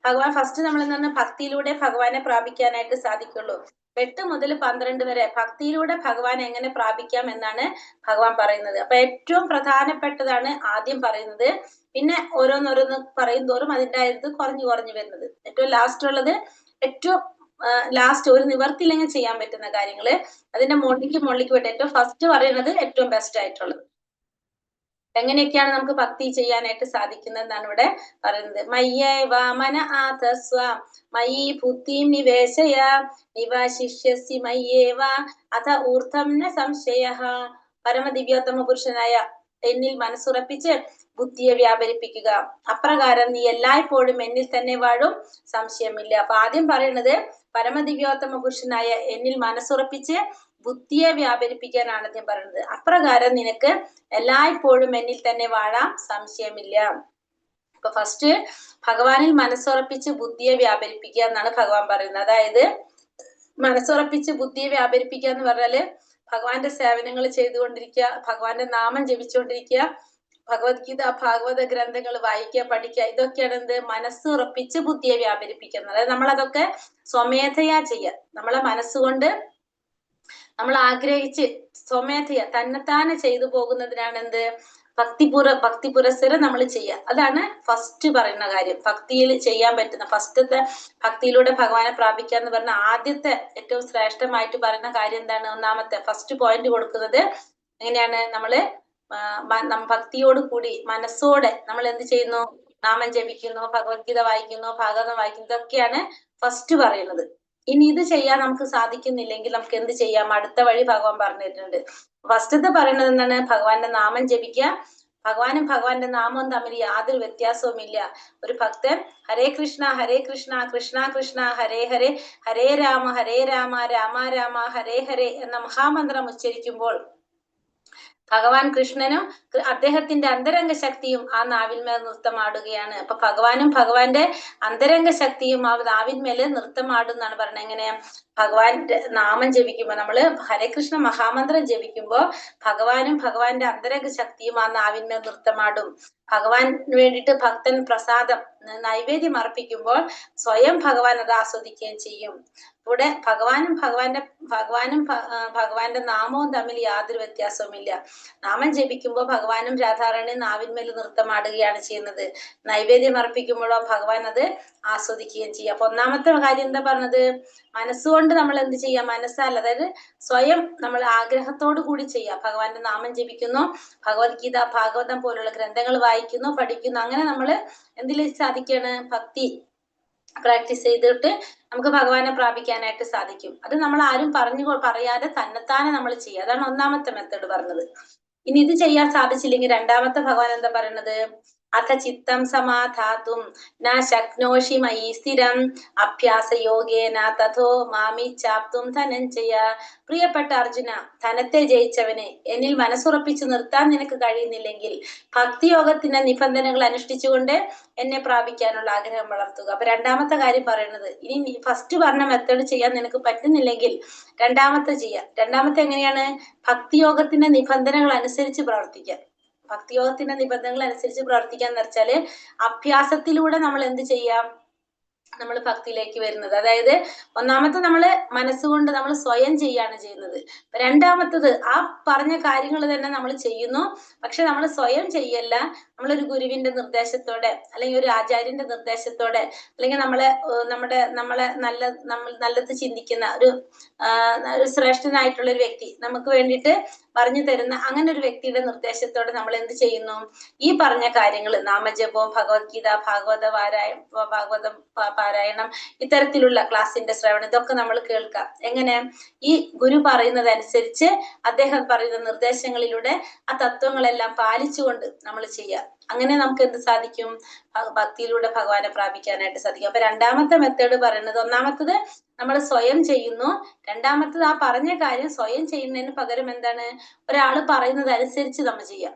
ഭഗവാൻ ഫസ്റ്റ് നമ്മൾ എന്ന് പറഞ്ഞാൽ ഭക്തിയിലൂടെ ഭഗവാനെ പ്രാപിക്കാനായിട്ട് സാധിക്കുള്ളൂ. 8 മുതൽ 12 വരെ ഭക്തിയിലൂടെ ഭഗവാൻ എങ്ങനെ പ്രാപിക്കാം എന്നാണ് ഭഗവാൻ പറയുന്നത്. അപ്പൊ ഏറ്റവും പ്രധാനപ്പെട്ടതാണ് ആദ്യം പറയുന്നത്. പിന്നെ ഓരോന്നോരോന്ന് പറയും തോറും അതിൻ്റെ ഇത് കുറഞ്ഞു കുറഞ്ഞു വരുന്നത്. ഏറ്റവും ലാസ്റ്റ് ഉള്ളത്, ഏറ്റവും ലാസ്റ്റ് ഒരു നിവർത്തിയില്ലെങ്കിൽ ചെയ്യാൻ പറ്റുന്ന കാര്യങ്ങള്, അതിന്റെ മുകളിലേക്ക് വിട്ട് ഏറ്റവും ഫസ്റ്റ് പറയുന്നത് ഏറ്റവും ബെസ്റ്റ് ആയിട്ടുള്ളത്. എങ്ങനെയൊക്കെയാണ് നമുക്ക് ഭക്തി ചെയ്യാനായിട്ട് സാധിക്കുന്നത് എന്നാണ് ഇവിടെ പറയുന്നത്. മയ്യേവ മന ആതസ്വ മയി ബുദ്ധിം നിവേശയ നിവാശിഷ്യസി മയ്യേവ അഥ ഊർധം ന സംശയഃ. പരമദിവ്യോത്തമ പുരുഷനായ എന്നിൽ മനസ്സുറപ്പിച്ച് ബുദ്ധിയെ വ്യാപരിപ്പിക്കുക. അപ്രകാരം നീ എല്ലായ്പ്പോഴും എന്നിൽ തന്നെ വാഴും, സംശയമില്ല. അപ്പൊ ആദ്യം പറയുന്നത് പരമദിവ്യോത്തമ പുരുഷനായ എന്നിൽ മനസ്സുറപ്പിച്ച് ബുദ്ധിയെ വ്യാപരിപ്പിക്കാനാണ് ആദ്യം പറയുന്നത്. അപ്രകാരം നിനക്ക് എല്ലായ്പ്പോഴും എന്നിൽ തന്നെ വാഴാം, സംശയമില്ല. അപ്പൊ ഫസ്റ്റ് ഭഗവാനിൽ മനസ്സുറപ്പിച്ച് ബുദ്ധിയെ വ്യാപരിപ്പിക്കുക എന്നാണ് ഭഗവാൻ പറയുന്നത്. അതായത് മനസ്സുറപ്പിച്ച് ബുദ്ധിയെ വ്യാപരിപ്പിക്കുക എന്ന് പറഞ്ഞാല് ഭഗവാന്റെ സേവനങ്ങൾ ചെയ്തുകൊണ്ടിരിക്കുക, ഭഗവാന്റെ നാമം ജപിച്ചുകൊണ്ടിരിക്കുക, ഭഗവത്ഗീത ഭാഗവത ഗ്രന്ഥങ്ങൾ വായിക്കുക, പഠിക്കുക. ഇതൊക്കെയാണ് എന്ത്, മനസ്സുറപ്പിച്ച് ബുദ്ധിയെ വ്യാപരിപ്പിക്കുന്നത്. അതായത് നമ്മളതൊക്കെ സ്വമേധയാ ചെയ്യുക. നമ്മളെ മനസ്സുകൊണ്ട് നമ്മൾ ആഗ്രഹിച്ച് സ്വമേധയ തന്നെത്താനെ ചെയ്തു പോകുന്നതിനാണ് എന്ത്, ഭക്തി പുരസ്സരം നമ്മൾ ചെയ്യുക. അതാണ് ഫസ്റ്റ് പറയുന്ന കാര്യം. ഭക്തിയിൽ ചെയ്യാൻ പറ്റുന്ന ഫസ്റ്റത്തെ, ഭക്തിയിലൂടെ ഭഗവാനെ പ്രാപിക്കുക എന്ന് പറഞ്ഞ ആദ്യത്തെ ഏറ്റവും ശ്രേഷ്ഠമായിട്ട് പറയുന്ന കാര്യം എന്താണ്, ഒന്നാമത്തെ ഫസ്റ്റ് പോയിന്റ് കൊടുക്കുന്നത് എങ്ങനെയാണ്, നമ്മള് ഭക്തിയോട് കൂടി മനസ്സോടെ നമ്മൾ എന്ത് ചെയ്യുന്നു, നാമം ജപിക്കുന്നു, ഭഗവത്ഗീത വായിക്കുന്നു, ഭാഗവതം വായിക്കുന്നു. ഇതൊക്കെയാണ് ഫസ്റ്റ് പറയുന്നത്. ഇനി ഇത് ചെയ്യാൻ നമുക്ക് സാധിക്കുന്നില്ലെങ്കിൽ നമുക്ക് എന്ത് ചെയ്യാം, അടുത്ത വഴി ഭഗവാൻ പറഞ്ഞിട്ടുണ്ട്. ഫസ്റ്റത്തെ പറയുന്നത് എന്താണ്, ഭഗവാന്റെ നാമം ജപിക്കുക. ഭഗവാനും ഭഗവാന്റെ നാമവും തമ്മിൽ യാതൊരു വ്യത്യാസവുമില്ല. ഒരു ഭക്തൻ ഹരേ കൃഷ്ണ കൃഷ്ണ കൃഷ്ണ ഹരേ ഹരേ ഹരേ രാമ രാമ രാമ ഹരേ ഹരേ എന്ന മഹാമന്ത്രം ഉച്ചരിക്കുമ്പോൾ ഭഗവാൻ കൃഷ്ണനും അദ്ദേഹത്തിന്റെ അന്തരംഗ ശക്തിയും ആ നാവിന്മേൽ നൃത്തമാടുകയാണ്. അപ്പൊ ഭഗവാനും ഭഗവാന്റെ അന്തരംഗ ശക്തിയും ആ നാവിന്മേൽ നൃത്തമാടുന്നാണ് പറയുന്നത്. എങ്ങനെ, ഭഗവാന്റെ നാമം ജപിക്കുമ്പോ, നമ്മള് ഹരേകൃഷ്ണ മഹാമന്ത്രം ജപിക്കുമ്പോ ഭഗവാനും ഭഗവാന്റെ അന്തരംഗ ശക്തിയും ആ നാവിന്മേൽ നൃത്തമാടും. ഭഗവാന് വേണ്ടിയിട്ട് ഭക്തൻ പ്രസാദം നൈവേദ്യം അർപ്പിക്കുമ്പോൾ സ്വയം ഭഗവാൻ അത് ആസ്വദിക്കുകയും ചെയ്യും. ഇവിടെ ഭഗവാനും ഭഗവാന്റെ നാമവും തമ്മിൽ യാതൊരു വ്യത്യാസവുമില്ല. നാമം ജപിക്കുമ്പോൾ ഭഗവാനും രാധാറാണിയും നാവിന്മേൽ നൃത്തമാടുകയാണ് ചെയ്യുന്നത്. നൈവേദ്യം അർപ്പിക്കുമ്പോഴോ ഭഗവാൻ അത് ആസ്വദിക്കുകയും ചെയ്യും. അപ്പൊ ഒന്നാമത്തെ കാര്യം എന്താ പറഞ്ഞത്, മനസ്സുകൊണ്ട് നമ്മൾ എന്ത് ചെയ്യാം, മനസ്സല്ല, അതായത് സ്വയം നമ്മൾ ആഗ്രഹത്തോടു കൂടി ചെയ്യാം. ഭഗവാന്റെ നാമം ജപിക്കുന്നു, ഭഗവത്ഗീത ഭാഗവതം പോലുള്ള ഗ്രന്ഥങ്ങൾ വായിക്കുന്നു, പഠിക്കുന്നു. അങ്ങനെ നമ്മൾ എന്തിലേക്ക് സാധിക്കാണ്, ഭക്തി പ്രാക്ടീസ് ചെയ്തിട്ട് നമുക്ക് ഭഗവാനെ പ്രാപിക്കാനായിട്ട് സാധിക്കും. അത് നമ്മൾ ആരും പറയാതെ തന്നെത്താനെ നമ്മൾ ചെയ്യുക. അതാണ് ഒന്നാമത്തെ മെത്തേഡ് പറഞ്ഞത്. ഇനി ഇത് ചെയ്യാൻ സാധിച്ചില്ലെങ്കിൽ രണ്ടാമത്തെ ഭഗവാൻ എന്താ പറയുന്നത്, അഥ ചിത്തം സമാധാതും ന ശക്നോഷി മയി സ്ഥിരം അഭ്യാസ യോഗേന തഥോ മാമി ചാപ്തും ധനഞ്ജയ. പ്രിയപ്പെട്ട അർജുന, ധനത്തെ ജയിച്ചവനെ, എന്നിൽ മനസ്സുറപ്പിച്ച് നിർത്താൻ നിനക്ക് കഴിയുന്നില്ലെങ്കിൽ ഭക്തിയോഗത്തിന്റെ നിബന്ധനകൾ അനുഷ്ഠിച്ചുകൊണ്ട് എന്നെ പ്രാപിക്കാനുള്ള ആഗ്രഹം വളർത്തുക. അപ്പൊ രണ്ടാമത്തെ കാര്യം പറയുന്നത്, ഇനി ഫസ്റ്റ് പറഞ്ഞ മെത്തേഡ് ചെയ്യാൻ നിനക്ക് പറ്റുന്നില്ലെങ്കിൽ രണ്ടാമത്തെ ചെയ്യാം. രണ്ടാമത്തെ എങ്ങനെയാണ്, ഭക്തിയോഗത്തിന്റെ നിബന്ധനകൾ അനുസരിച്ച് പ്രവർത്തിക്കുക. ഭക്തിയോഗത്തിന്റെ നിബന്ധനകൾ അനുസരിച്ച് പ്രവർത്തിക്കാൻ എന്ന് വെച്ചാല് അഭ്യാസത്തിലൂടെ നമ്മൾ എന്ത് ചെയ്യാം, നമ്മൾ ഭക്തിയിലേക്ക് വരുന്നത്. അതായത് ഒന്നാമത്തെ നമ്മള് മനസ്സുകൊണ്ട് നമ്മൾ സ്വയം ചെയ്യാണ് ചെയ്യുന്നത്. രണ്ടാമത്തത് ആ പറഞ്ഞ കാര്യങ്ങൾ തന്നെ നമ്മൾ ചെയ്യുന്നു, പക്ഷെ നമ്മൾ സ്വയം ചെയ്യല്ല, നമ്മളൊരു ഗുരുവിന്റെ നിർദ്ദേശത്തോടെ അല്ലെങ്കിൽ ഒരു ആചാര്യന്റെ നിർദ്ദേശത്തോടെ അല്ലെങ്കിൽ നമ്മളെ നല്ലത് ചിന്തിക്കുന്ന ഒരു ശ്രേഷ്ഠനായിട്ടുള്ള ഒരു വ്യക്തി നമുക്ക് വേണ്ടിയിട്ട് പറഞ്ഞു തരുന്ന അങ്ങനെ ഒരു വ്യക്തിയുടെ നിർദ്ദേശത്തോടെ നമ്മൾ എന്ത് ചെയ്യുന്നു, ഈ പറഞ്ഞ കാര്യങ്ങൾ നാമജപവും ഭഗവത്ഗീത ഭാഗവതം പാരായണം ഇത്തരത്തിലുള്ള ക്ലാസിന്റെ ശ്രവണം ഇതൊക്കെ നമ്മൾ കേൾക്കാം. എങ്ങനെ, ഈ ഗുരു പറയുന്നതനുസരിച്ച് അദ്ദേഹം പറയുന്ന നിർദ്ദേശങ്ങളിലൂടെ ആ തത്വങ്ങളെല്ലാം പാലിച്ചുകൊണ്ട് നമ്മൾ ചെയ്യാം. അങ്ങനെ നമുക്ക് എന്ത് സാധിക്കും, ഭക്തിയിലൂടെ ഭഗവാനെ പ്രാപിക്കാനായിട്ട് സാധിക്കും. അപ്പൊ രണ്ടാമത്തെ മെത്തേഡ് പറയുന്നത്, ഒന്നാമത്തത് നമ്മൾ സ്വയം ചെയ്യുന്നു, രണ്ടാമത്തത് ആ പറഞ്ഞ കാര്യം സ്വയം ചെയ്യുന്നതിന് പകരം എന്താണ്, ഒരാള് പറയുന്നത് അനുസരിച്ച് നമ്മൾ ചെയ്യാം.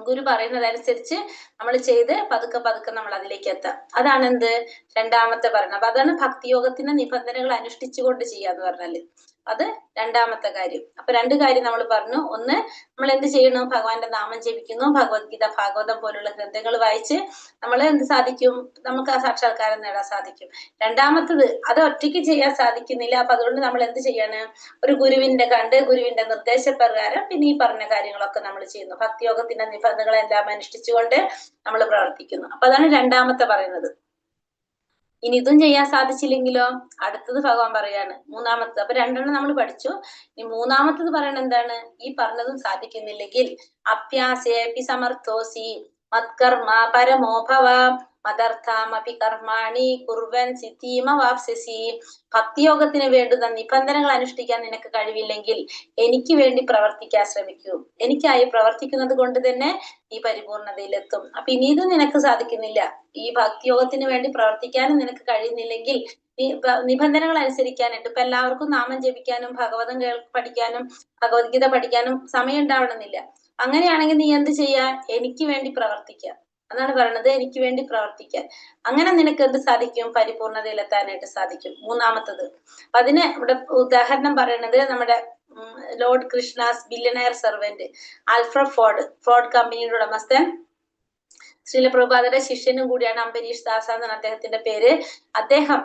ഗുരു പറയുന്നതനുസരിച്ച് നമ്മൾ ചെയ്ത് പതുക്കെ പതുക്കെ നമ്മൾ അതിലേക്ക് എത്താം. അതാണ് എന്ത് രണ്ടാമത്തെ പറയുന്നത്. അപ്പൊ അതാണ് ഭക്തിയോഗത്തിന്റെ നിബന്ധനകൾ അനുഷ്ഠിച്ചുകൊണ്ട് ചെയ്യാന്ന് പറഞ്ഞാല് അത് രണ്ടാമത്തെ കാര്യം. അപ്പൊ രണ്ട് കാര്യം നമ്മൾ പറഞ്ഞു. ഒന്ന്, നമ്മൾ എന്ത് ചെയ്യണു, ഭഗവാന്റെ നാമം ജപിക്കുന്നു, ഭഗവത്ഗീത ഭാഗവതം പോലുള്ള ഗ്രന്ഥങ്ങൾ വായിച്ച് നമ്മൾ എന്ത് സാധിക്കും, നമുക്ക് ആ സാക്ഷാത്കാരം നേടാൻ സാധിക്കും. രണ്ടാമത്തത് അത് ഒറ്റയ്ക്ക് ചെയ്യാൻ സാധിക്കുന്നില്ല. അപ്പൊ അതുകൊണ്ട് നമ്മൾ എന്ത് ചെയ്യാണ്, ഒരു ഗുരുവിന്റെ ഗുരുവിന്റെ നിർദ്ദേശപ്രകാരം പിന്നെ ഈ പറഞ്ഞ കാര്യങ്ങളൊക്കെ നമ്മൾ ചെയ്യുന്നു. ഭക്തിയോഗത്തിന്റെ നിബന്ധനകളെല്ലാം അനുഷ്ഠിച്ചുകൊണ്ട് നമ്മൾ പ്രവർത്തിക്കുന്നു. അപ്പൊ അതാണ് രണ്ടാമത്തെ പറയുന്നത്. ഇനി ഇതും ചെയ്യാൻ സാധിച്ചില്ലെങ്കിലോ അടുത്തത് ഭഗവാൻ പറയാണ് മൂന്നാമത്തത്. അപ്പൊ രണ്ടെണ്ണം നമ്മൾ പഠിച്ചു. ഇനി മൂന്നാമത്തത് പറയണ എന്താണ്, ഈ പറഞ്ഞതും സാധിക്കുന്നില്ലെങ്കിൽ അഭ്യാസേപി സമർത്ഥോസി മത്കർമ്മ പരമോഭവ മദർത്ഥാമപി കർമാണി കുർവൻ സിദ്ധീമ വാപ്സ്യസി. ഭക്തിയോഗത്തിന് വേണ്ടുന്ന നിബന്ധനകൾ അനുഷ്ഠിക്കാൻ നിനക്ക് കഴിവില്ലെങ്കിൽ എനിക്ക് വേണ്ടി പ്രവർത്തിക്കാൻ ശ്രമിക്കൂ. എനിക്കായി പ്രവർത്തിക്കുന്നത് കൊണ്ട് തന്നെ ഈ പരിപൂർണതയിലെത്തും. അപ്പൊ ഇനി ഇത് നിനക്ക് സാധിക്കുന്നില്ല, ഈ ഭക്തിയോഗത്തിന് വേണ്ടി പ്രവർത്തിക്കാനും നിനക്ക് കഴിയുന്നില്ലെങ്കിൽ നിബന്ധനകൾ അനുസരിക്കാനായിട്ട് ഇപ്പൊ എല്ലാവർക്കും നാമം ജപിക്കാനും ഭാഗവതം പഠിക്കാനും ഭഗവത്ഗീത പഠിക്കാനും സമയം ഉണ്ടാവണമെന്നില്ല. അങ്ങനെയാണെങ്കിൽ നീ എന്ത് ചെയ്യാ, എനിക്ക് വേണ്ടി പ്രവർത്തിക്കാം. അതാണ് പറയണത്, എനിക്ക് വേണ്ടി പ്രവർത്തിക്കാൻ. അങ്ങനെ നിനക്ക് എന്ത് സാധിക്കും, പരിപൂർണതയിലെത്താനായിട്ട് സാധിക്കും. മൂന്നാമത്തത്. അപ്പൊ അതിന് ഇവിടെ ഉദാഹരണം പറയണത് നമ്മുടെ Lord Krishna's billionaire servant Alfred Ford കമ്പനിയുടെ ഉടമസ്ഥൻ ശ്രീല പ്രഭുപാദയുടെ ശിഷ്യനും കൂടിയാണ് അംബരീഷ് ദാസ് എന്നാണ് അദ്ദേഹത്തിന്റെ പേര്. അദ്ദേഹം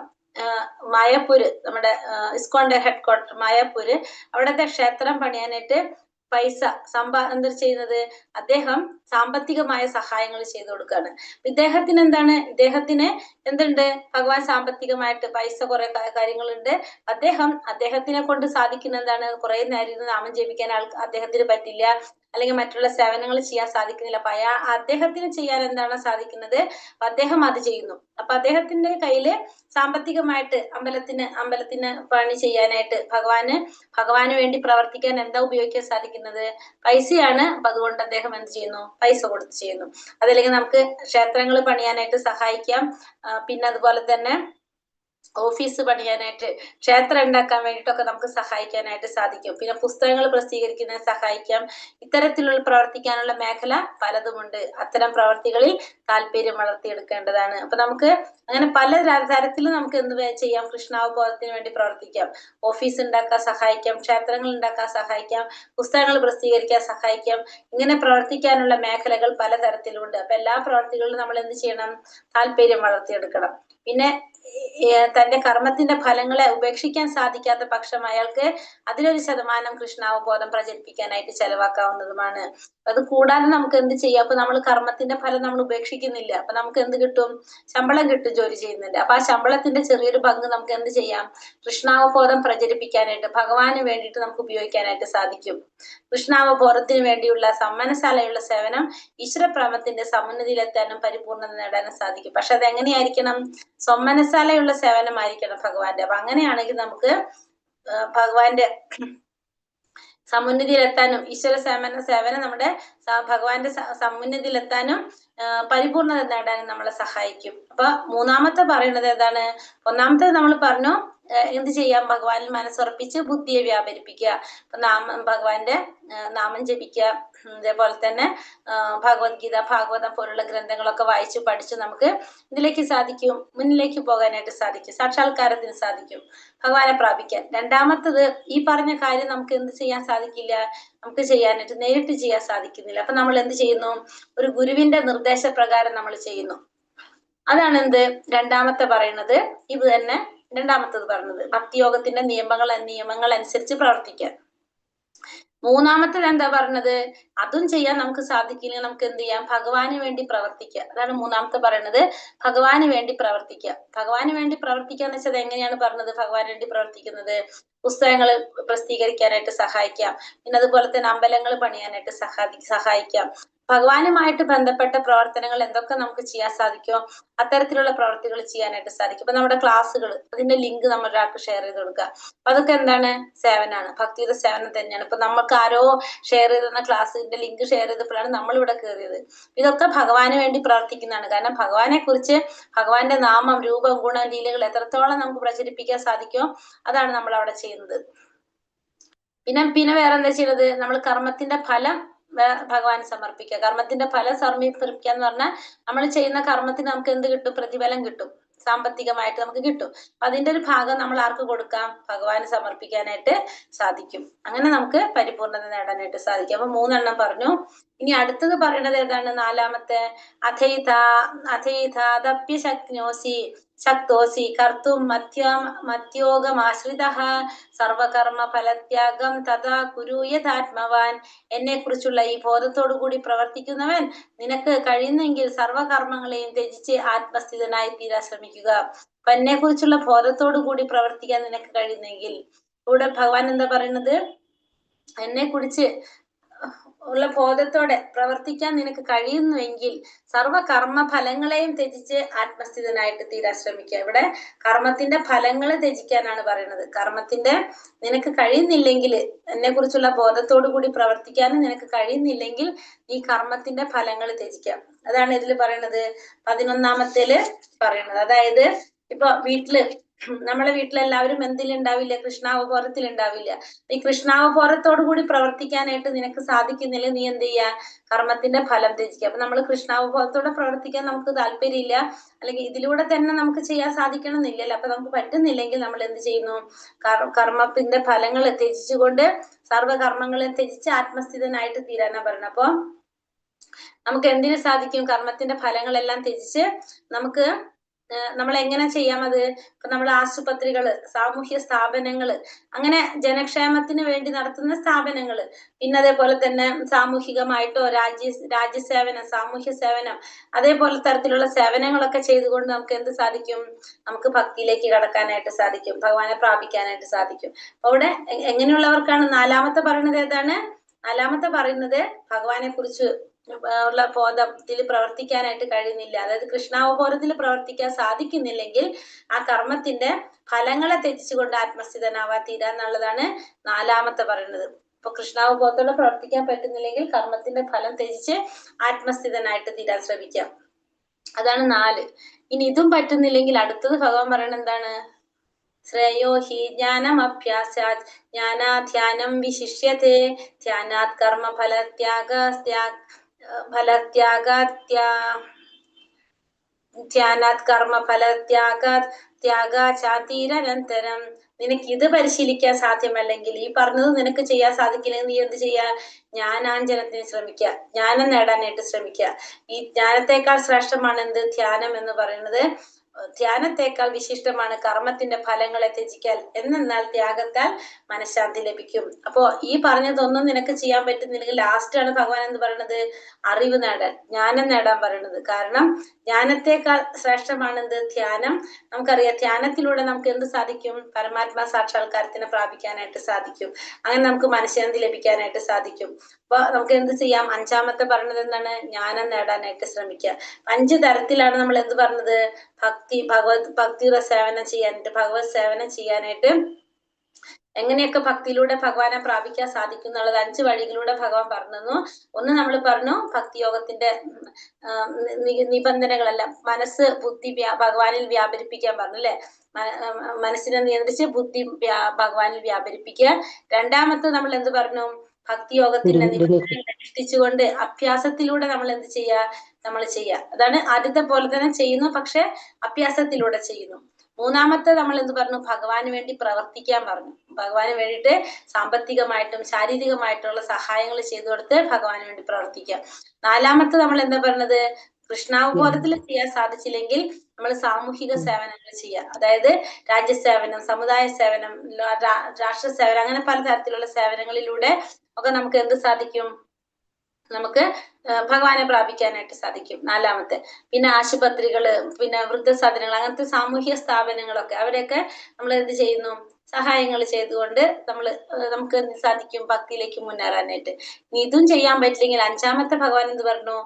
മായാപൂര്, നമ്മുടെ ഇസ്കോന്റെ ഹെഡ്ക്വാർട്ടർ മായാപൂര്, അവിടത്തെ ക്ഷേത്രം പണിയാനായിട്ട് പൈസ എന്താ ചെയ്യുന്നത്, അദ്ദേഹം സാമ്പത്തികമായ സഹായങ്ങൾ ചെയ്തു കൊടുക്കുകയാണ്. ഇദ്ദേഹത്തിന് എന്തുണ്ട്, ഭഗവാൻ സാമ്പത്തികമായിട്ട് പൈസ കുറെ കാര്യങ്ങളുണ്ട്. അദ്ദേഹത്തിനെ കൊണ്ട് സാധിക്കുന്ന എന്താണ്, കുറെ നേരം നാമം ജപിക്കാൻ അദ്ദേഹത്തിന് പറ്റില്ല, അല്ലെങ്കിൽ മറ്റുള്ള സേവനങ്ങൾ ചെയ്യാൻ സാധിക്കുന്നില്ല. അപ്പൊ അദ്ദേഹത്തിന് ചെയ്യാൻ എന്താണ് സാധിക്കുന്നത്, അദ്ദേഹം അത് ചെയ്യുന്നു. അപ്പൊ അദ്ദേഹത്തിന്റെ കയ്യില് സാമ്പത്തികമായിട്ട് അമ്പലത്തിന് പണി ചെയ്യാനായിട്ട് ഭഗവാന് വേണ്ടി പ്രവർത്തിക്കാൻ എന്താ ഉപയോഗിക്കാൻ സാധിക്കുന്നത്, പൈസയാണ്. അപ്പൊ അതുകൊണ്ട് അദ്ദേഹം എന്ത് ചെയ്യുന്നു, പൈസ കൊടുത്ത് ചെയ്യുന്നു. അതല്ലെങ്കിൽ നമുക്ക് ക്ഷേത്രങ്ങൾ പണിയാനായിട്ട് സഹായിക്കാം. പിന്നെ അതുപോലെ തന്നെ ഓഫീസ് പണിയാനായിട്ട്, ക്ഷേത്രം ഉണ്ടാക്കാൻ വേണ്ടിയിട്ടൊക്കെ നമുക്ക് സഹായിക്കാനായിട്ട് സാധിക്കും. പിന്നെ പുസ്തകങ്ങൾ പ്രസിദ്ധീകരിക്കുന്നതിന് സഹായിക്കാം. ഇത്തരത്തിലുള്ള പ്രവർത്തിക്കാനുള്ള മേഖല പലതുമുണ്ട്. അത്തരം പ്രവർത്തികളിൽ താല്പര്യം വളർത്തിയെടുക്കേണ്ടതാണ്. അപ്പൊ നമുക്ക് അങ്ങനെ പല തരത്തിലും നമുക്ക് എന്ത് ചെയ്യാം, കൃഷ്ണാവബോധത്തിന് വേണ്ടി പ്രവർത്തിക്കാം. ഓഫീസ് ഉണ്ടാക്കാൻ സഹായിക്കാം, ക്ഷേത്രങ്ങൾ ഉണ്ടാക്കാൻ സഹായിക്കാം, പുസ്തകങ്ങൾ പ്രസിദ്ധീകരിക്കാൻ സഹായിക്കാം. ഇങ്ങനെ പ്രവർത്തിക്കാനുള്ള മേഖലകൾ പലതരത്തിലുണ്ട്. അപ്പൊ എല്ലാ പ്രവർത്തികളിലും നമ്മൾ എന്ത് ചെയ്യണം, താല്പര്യം വളർത്തിയെടുക്കണം. പിന്നെ തന്റെ കർമ്മത്തിന്റെ ഫലങ്ങളെ ഉപേക്ഷിക്കാൻ സാധിക്കാത്ത പക്ഷം അയാൾക്ക് അതിലൊരു ശതമാനം കൃഷ്ണാവബോധം പ്രചരിപ്പിക്കാനായിട്ട് ചെലവാക്കാവുന്നതുമാണ്. അത് കൂടാതെ നമുക്ക് എന്ത് ചെയ്യാം, അപ്പൊ നമ്മൾ കർമ്മത്തിന്റെ ഫലം നമ്മൾ ഉപേക്ഷിക്കുന്നില്ല. അപ്പൊ നമുക്ക് എന്ത് കിട്ടും, ശമ്പളം കിട്ടും ജോലി ചെയ്യുന്നുണ്ട്. അപ്പൊ ആ ശമ്പളത്തിന്റെ ചെറിയൊരു പങ്ക് നമുക്ക് എന്ത് ചെയ്യാം, കൃഷ്ണാവബോധം പ്രചരിപ്പിക്കാനായിട്ട് ഭഗവാന് വേണ്ടിയിട്ട് നമുക്ക് ഉപയോഗിക്കാനായിട്ട് സാധിക്കും. കൃഷ്ണാവബോധത്തിന് വേണ്ടിയുള്ള സമ്മനശാലയുള്ള സേവനം ഈശ്വരപ്രേമത്തിന്റെ സമുന്നതിയിലെത്താനും പരിപൂർണത നേടാനും സാധിക്കും. പക്ഷെ അതെങ്ങനെയായിരിക്കണം, സമ്മനശാലയുള്ള സേവനമായിരിക്കണം ഭഗവാന്റെ. അപ്പൊ അങ്ങനെയാണെങ്കിൽ നമുക്ക് ഭഗവാന്റെ സമുന്നതിയിലെത്താനും ഈശ്വര സേവനം നമ്മുടെ ഭഗവാന്റെ സമുന്നതിയിലെത്താനും പരിപൂർണത നേടാനും നമ്മളെ സഹായിക്കും. അപ്പൊ മൂന്നാമത്തെ പറയുന്നത് ഏതാണ്, ഒന്നാമത്തെ നമ്മൾ പറഞ്ഞു എന്ത് ചെയ്യാം, ഭഗവാനിൽ മനസ്സുറപ്പിച്ച് ബുദ്ധിയെ വ്യാപരിപ്പിക്കുക. അപ്പൊ ഭഗവാന്റെ നാമം ജപിക്കുക, അതേപോലെ തന്നെ ഭഗവത്ഗീത, ഭാഗവതം പോലുള്ള ഗ്രന്ഥങ്ങളൊക്കെ വായിച്ചു പഠിച്ചു നമുക്ക് ഇതിലേക്ക് സാധിക്കും, മുന്നിലേക്ക് പോകാനായിട്ട് സാധിക്കും, സാക്ഷാത്കാരത്തിന് സാധിക്കും, ഭഗവാനെ പ്രാപിക്കാൻ. രണ്ടാമത്തത്, ഈ പറഞ്ഞ കാര്യം നമുക്ക് എന്ത് ചെയ്യാൻ സാധിക്കില്ല, നമുക്ക് ചെയ്യാനായിട്ട് നേരിട്ട് ചെയ്യാൻ സാധിക്കുന്നില്ല. അപ്പൊ നമ്മൾ എന്ത് ചെയ്യുന്നു, ഒരു ഗുരുവിന്റെ നിർദ്ദേശപ്രകാരം നമ്മൾ ചെയ്യുന്നു. അതാണ് എന്ത് രണ്ടാമത്തെ പറയുന്നത്. ഇത് തന്നെ രണ്ടാമത്തത് പറഞ്ഞത്, ഭക്തിയോഗത്തിന്റെ നിയമങ്ങൾ അനുസരിച്ച് പ്രവർത്തിക്കാൻ. മൂന്നാമത്തത് എന്താ പറഞ്ഞത്, അതും ചെയ്യാൻ നമുക്ക് സാധിക്കില്ലെങ്കിൽ നമുക്ക് എന്ത് ചെയ്യാം, ഭഗവാന് വേണ്ടി പ്രവർത്തിക്കുക. അതാണ് മൂന്നാമത്തെ പറയുന്നത്, ഭഗവാന് വേണ്ടി പ്രവർത്തിക്കുക. ഭഗവാന് വേണ്ടി പ്രവർത്തിക്കുക എന്ന് വെച്ചാൽ എങ്ങനെയാണ് പറഞ്ഞത്, ഭഗവാന് വേണ്ടി പ്രവർത്തിക്കുന്നത്, പുസ്തകങ്ങൾ പ്രസിദ്ധീകരിക്കാനായിട്ട് സഹായിക്കാം, പിന്നെ അതുപോലെ തന്നെ അമ്പലങ്ങൾ പണിയാനായിട്ട് സഹായിക്കാം. ഭഗവാനുമായിട്ട് ബന്ധപ്പെട്ട പ്രവർത്തനങ്ങൾ എന്തൊക്കെ നമുക്ക് ചെയ്യാൻ സാധിക്കുമോ അത്തരത്തിലുള്ള പ്രവർത്തികൾ ചെയ്യാനായിട്ട് സാധിക്കും. ഇപ്പൊ നമ്മുടെ ക്ലാസ്സുകൾ, അതിന്റെ ലിങ്ക് നമ്മൾ ഒരാൾക്ക് ഷെയർ ചെയ്ത് കൊടുക്കുക. അപ്പൊ അതൊക്കെ എന്താണ്, സേവനാണ്, ഭക്തിയുടെ സേവനം തന്നെയാണ്. ഇപ്പൊ നമുക്ക് ആരോ ഷെയർ ചെയ്തിരുന്ന ക്ലാസ്സിന്റെ ലിങ്ക് ഷെയർ ചെയ്തപ്പോഴാണ് നമ്മൾ ഇവിടെ കയറിയത്. ഇതൊക്കെ ഭഗവാന് വേണ്ടി പ്രവർത്തിക്കുന്നതാണ്. കാരണം ഭഗവാനെ കുറിച്ച്, ഭഗവാന്റെ നാമം, രൂപം, ഗുണം, ലീലകൾ എത്രത്തോളം നമുക്ക് പ്രചരിപ്പിക്കാൻ സാധിക്കുമോ അതാണ് നമ്മൾ അവിടെ ചെയ്യുന്നത്. പിന്നെ വേറെ എന്താ ചെയ്യുന്നത്, നമ്മൾ കർമ്മത്തിന്റെ ഫലം ഭഗവാൻ സമർപ്പിക്കുക. കർമ്മത്തിന്റെ ഫലം സമർപ്പിക്കുക എന്ന് പറഞ്ഞാൽ നമ്മൾ ചെയ്യുന്ന കർമ്മത്തിന് നമുക്ക് എന്ത് കിട്ടും, പ്രതിഫലം കിട്ടും, സാമ്പത്തികമായിട്ട് നമുക്ക് കിട്ടും. അതിന്റെ ഒരു ഭാഗം നമ്മൾ ആർക്ക് കൊടുക്കാം, ഭഗവാന് സമർപ്പിക്കാനായിട്ട് സാധിക്കും. അങ്ങനെ നമുക്ക് പരിപൂർണത നേടാനായിട്ട് സാധിക്കും. അപ്പൊ 3 പറഞ്ഞു. ഇനി അടുത്തത് പറയുന്നത് ഏതാണ്, നാലാമത്തെ, ശക്തോസി കർത്തും മത്യോഗമാശ്രിതഃ സർവകർമ്മ ഫലത്യാഗം തഥാ കുരു യഥാത്മവാൻ. എന്നെ കുറിച്ചുള്ള ഈ ബോധത്തോടു കൂടി പ്രവർത്തിക്കുന്നവൻ നിനക്ക് കഴിയുന്നെങ്കിൽ സർവകർമ്മങ്ങളെയും ത്യജിച്ച് ആത്മസ്ഥിതനായി തീരാൻ ശ്രമിക്കുക. അപ്പൊ എന്നെ കുറിച്ചുള്ള ബോധത്തോടു കൂടി പ്രവർത്തിക്കാൻ നിനക്ക് കഴിയുന്നെങ്കിൽ, ഇവിടെ ഭഗവാൻ എന്താ പറയുന്നത്, എന്നെ കുറിച്ച് ഉള്ള ബോധത്തോടെ പ്രവർത്തിക്കാൻ നിനക്ക് കഴിയുന്നുവെങ്കിൽ സർവകർമ്മ ഫലങ്ങളെയും ത്യജിച്ച് ആത്മസ്ഥിതനായിട്ട് തീരാൻ ശ്രമിക്കുക. ഇവിടെ കർമ്മത്തിന്റെ ഫലങ്ങളെ ത്യജിക്കാനാണ് പറയുന്നത്. കർമ്മത്തിന്റെ നിനക്ക് കഴിയുന്നില്ലെങ്കിൽ, എന്നെ കുറിച്ചുള്ള ബോധത്തോടു കൂടി പ്രവർത്തിക്കാനും നിനക്ക് കഴിയുന്നില്ലെങ്കിൽ ഈ കർമ്മത്തിന്റെ ഫലങ്ങൾ ത്യജിക്കാം. അതാണ് ഇതിൽ പറയുന്നത്, 11-ാമത്തേല് പറയുന്നത്. അതായത് ഇപ്പൊ നമ്മളെ വീട്ടിലെല്ലാവരും എന്തിലുണ്ടാവില്ല, കൃഷ്ണാവബോധത്തിൽ ഉണ്ടാവില്ല. ഈ കൃഷ്ണാവബോധത്തോടു കൂടി പ്രവർത്തിക്കാനായിട്ട് നിനക്ക് സാധിക്കുന്നില്ല, നീ എന്ത് ചെയ്യാ, കർമ്മത്തിന്റെ ഫലം ത്യജിക്കുക. അപ്പൊ നമ്മൾ കൃഷ്ണാവബോധത്തോടെ പ്രവർത്തിക്കാൻ നമുക്ക് താല്പര്യമില്ല, അല്ലെങ്കിൽ ഇതിലൂടെ തന്നെ നമുക്ക് ചെയ്യാൻ സാധിക്കണം എന്നില്ലല്ലോ. അപ്പൊ നമുക്ക് പറ്റുന്നില്ലെങ്കിൽ നമ്മൾ എന്ത് ചെയ്യുന്നു, കർമ്മത്തിന്റെ ഫലങ്ങൾ ത്യജിച്ചുകൊണ്ട് സർവ്വകർമ്മങ്ങളെ ത്യജിച്ച് ആത്മസ്ഥിതനായിട്ട് തീരാനാ പറയുന്നത്. അപ്പൊ നമുക്ക് എന്തിനു സാധിക്കും, കർമ്മത്തിന്റെ ഫലങ്ങളെല്ലാം ത്യജിച്ച് നമുക്ക് നമ്മൾ എങ്ങനെ ചെയ്യാം അത്, ഇപ്പൊ നമ്മൾ ആശുപത്രികള്, സാമൂഹ്യ സ്ഥാപനങ്ങള്, അങ്ങനെ ജനക്ഷേമത്തിന് വേണ്ടി നടത്തുന്ന സ്ഥാപനങ്ങള്, പിന്നെ അതേപോലെ തന്നെ സാമൂഹികമായിട്ടോ രാജ്യസേവനം, സാമൂഹ്യ സേവനം, അതേപോലെ തരത്തിലുള്ള സേവനങ്ങളൊക്കെ ചെയ്തുകൊണ്ട് നമുക്ക് എന്ത് സാധിക്കും, നമുക്ക് ഭക്തിയിലേക്ക് കടക്കാനായിട്ട് സാധിക്കും, ഭഗവാനെ പ്രാപിക്കാനായിട്ട് സാധിക്കും. അവിടെ എങ്ങനെയുള്ളവർക്കാണ്, നാലാമത്തെ പറയുന്നത് ഏതാണ്, നാലാമത്തെ പറയുന്നത് ഭഗവാനെ കുറിച്ച് ഉള്ള ബോധത്തിൽ പ്രവർത്തിക്കാനായിട്ട് കഴിയുന്നില്ല, അതായത് കൃഷ്ണാവബോധത്തിൽ പ്രവർത്തിക്കാൻ സാധിക്കുന്നില്ലെങ്കിൽ ആ കർമ്മത്തിന്റെ ഫലങ്ങളെ ത്യജിച്ചുകൊണ്ട് ആത്മസ്ഥിതനാവാൻ തീരാന്നുള്ളതാണ് നാലാമത്തെ പറയുന്നത്. ഇപ്പൊ കൃഷ്ണാവബോധത്തോടെ പ്രവർത്തിക്കാൻ പറ്റുന്നില്ലെങ്കിൽ കർമ്മത്തിന്റെ ഫലം ത്യജിച്ച് ആത്മസ്ഥിതനായിട്ട് തീരാൻ ശ്രമിക്കാം. അതാണ് 4. ഇനി ഇതും പറ്റുന്നില്ലെങ്കിൽ അടുത്തത് ഭഗവാൻ പറയുന്നത് എന്താണ്, ശ്രേയോ ഹി ജ്ഞാനമഭ്യാസാത് ജ്ഞാനാധ്യാനം വിശിഷ്യതേ ധ്യാനാത് കർമ്മ ത്യാഗാചാതീരനന്തരം. നിനക്ക് ഇത് പരിശീലിക്കാൻ സാധ്യമല്ലെങ്കിൽ, ഈ പറഞ്ഞത് നിനക്ക് ചെയ്യാൻ സാധിക്കില്ലെങ്കിൽ നീ എന്ത് ചെയ്യാ, ജ്ഞാനാഞ്ജനത്തിന് ശ്രമിക്കുക, ജ്ഞാനം നേടാനായിട്ട് ശ്രമിക്കുക. ഈ ജ്ഞാനത്തെക്കാൾ ശ്രേഷ്ഠമാണ് എന്ത്, ധ്യാനം എന്ന് പറയുന്നത്. ധ്യാനത്തെക്കാൾ വിശിഷ്ടമാണ് കർമ്മത്തിന്റെ ഫലങ്ങളെ ത്യജിക്കൽ. എന്നാൽ ത്യാഗത്താൽ മനഃശാന്തി ലഭിക്കും. അപ്പോ ഈ പറഞ്ഞതൊന്നും നിനക്ക് ചെയ്യാൻ പറ്റുന്നില്ലെങ്കിൽ ലാസ്റ്റ് ആണ് ഭഗവാൻ എന്ത് പറയുന്നത്, അറിവ് നേടാൻ, ജ്ഞാനം നേടാൻ പറയുന്നത്. കാരണം ജ്ഞാനത്തെക്കാൾ ശ്രേഷ്ഠമാണ് എന്ത്, ധ്യാനം. നമുക്കറിയാം ധ്യാനത്തിലൂടെ നമുക്ക് എന്ത് സാധിക്കും, പരമാത്മാ സാക്ഷാത്കാരത്തിനെ പ്രാപിക്കാനായിട്ട് സാധിക്കും. അങ്ങനെ നമുക്ക് മനഃശാന്തി ലഭിക്കാനായിട്ട് സാധിക്കും. അപ്പൊ നമുക്ക് എന്ത് ചെയ്യാം, 5-ാമത്തെ പറഞ്ഞത് എന്താണ്, ജ്ഞാനം നേടാനായിട്ട് ശ്രമിക്കുക. 5 തരത്തിലാണ് നമ്മൾ എന്ത് പറഞ്ഞത്, ഭക്തിയുടെ സേവനം ചെയ്യാനായിട്ട്, ഭഗവത് സേവനം ചെയ്യാനായിട്ട് എങ്ങനെയൊക്കെ ഭക്തിയിലൂടെ ഭഗവാനെ പ്രാപിക്കാൻ സാധിക്കും എന്നുള്ളത് 5 വഴികളിലൂടെ ഭഗവാൻ പറഞ്ഞു. ഒന്ന് നമ്മൾ പറഞ്ഞു, ഭക്തിയോഗത്തിന്റെ നിബന്ധനകളെല്ലാം മനസ്സ് ബുദ്ധി ഭഗവാനിൽ വ്യാപരിപ്പിക്കാൻ പറഞ്ഞു അല്ലെ. മനസ്സിനെ നിയന്ത്രിച്ച് ബുദ്ധി ഭഗവാനിൽ വ്യാപരിപ്പിക്കുക. രണ്ടാമത്തെ നമ്മൾ എന്ത് പറഞ്ഞു, ഭക്തിയോഗത്തിന്റെ നിബന്ധനകൾ അനുഷ്ഠിച്ചുകൊണ്ട് അഭ്യാസത്തിലൂടെ നമ്മൾ എന്ത് ചെയ്യുക. അതാണ് ആദ്യത്തെ പോലെ തന്നെ ചെയ്യുന്നു, പക്ഷെ അഭ്യാസത്തിലൂടെ ചെയ്യുന്നു. മൂന്നാമത്തെ നമ്മൾ എന്ത് പറഞ്ഞു? ഭഗവാന് വേണ്ടി പ്രവർത്തിക്കാൻ പറഞ്ഞു. ഭഗവാന് വേണ്ടിയിട്ട് സാമ്പത്തികമായിട്ടും ശാരീരികമായിട്ടുള്ള സഹായങ്ങൾ ചെയ്തു കൊടുത്ത് ഭഗവാന് വേണ്ടി പ്രവർത്തിക്കാം. നാലാമത്തെ നമ്മൾ എന്താ പറഞ്ഞത്? കൃഷ്ണാവബോധത്തിൽ ചെയ്യാൻ സാധിച്ചില്ലെങ്കിൽ നമ്മൾ സാമൂഹിക സേവനങ്ങൾ ചെയ്യുക. അതായത് രാജ്യസേവനം, സമുദായ സേവനം, രാഷ്ട്ര സേവനം, അങ്ങനെ പലതരത്തിലുള്ള സേവനങ്ങളിലൂടെ ഒക്കെ നമുക്ക് എന്ത് സാധിക്കും? നമുക്ക് ഭഗവാനെ പ്രാപിക്കാനായിട്ട് സാധിക്കും. നാലാമത്തെ. പിന്നെ ആശുപത്രികള്, പിന്നെ വൃദ്ധസദനങ്ങൾ, അങ്ങനത്തെ സാമൂഹ്യ സ്ഥാപനങ്ങളൊക്കെ അവിടെയൊക്കെ നമ്മൾ എന്ത് ചെയ്യുന്നു? സഹായങ്ങൾ ചെയ്തുകൊണ്ട് നമുക്ക് എന്ത് സാധിക്കും? ഭക്തിയിലേക്ക് മുന്നേറാനായിട്ട്. ഇതും ചെയ്യാൻ പറ്റില്ലെങ്കിൽ അഞ്ചാമത്തെ ഭഗവാൻ എന്ത് പറഞ്ഞു?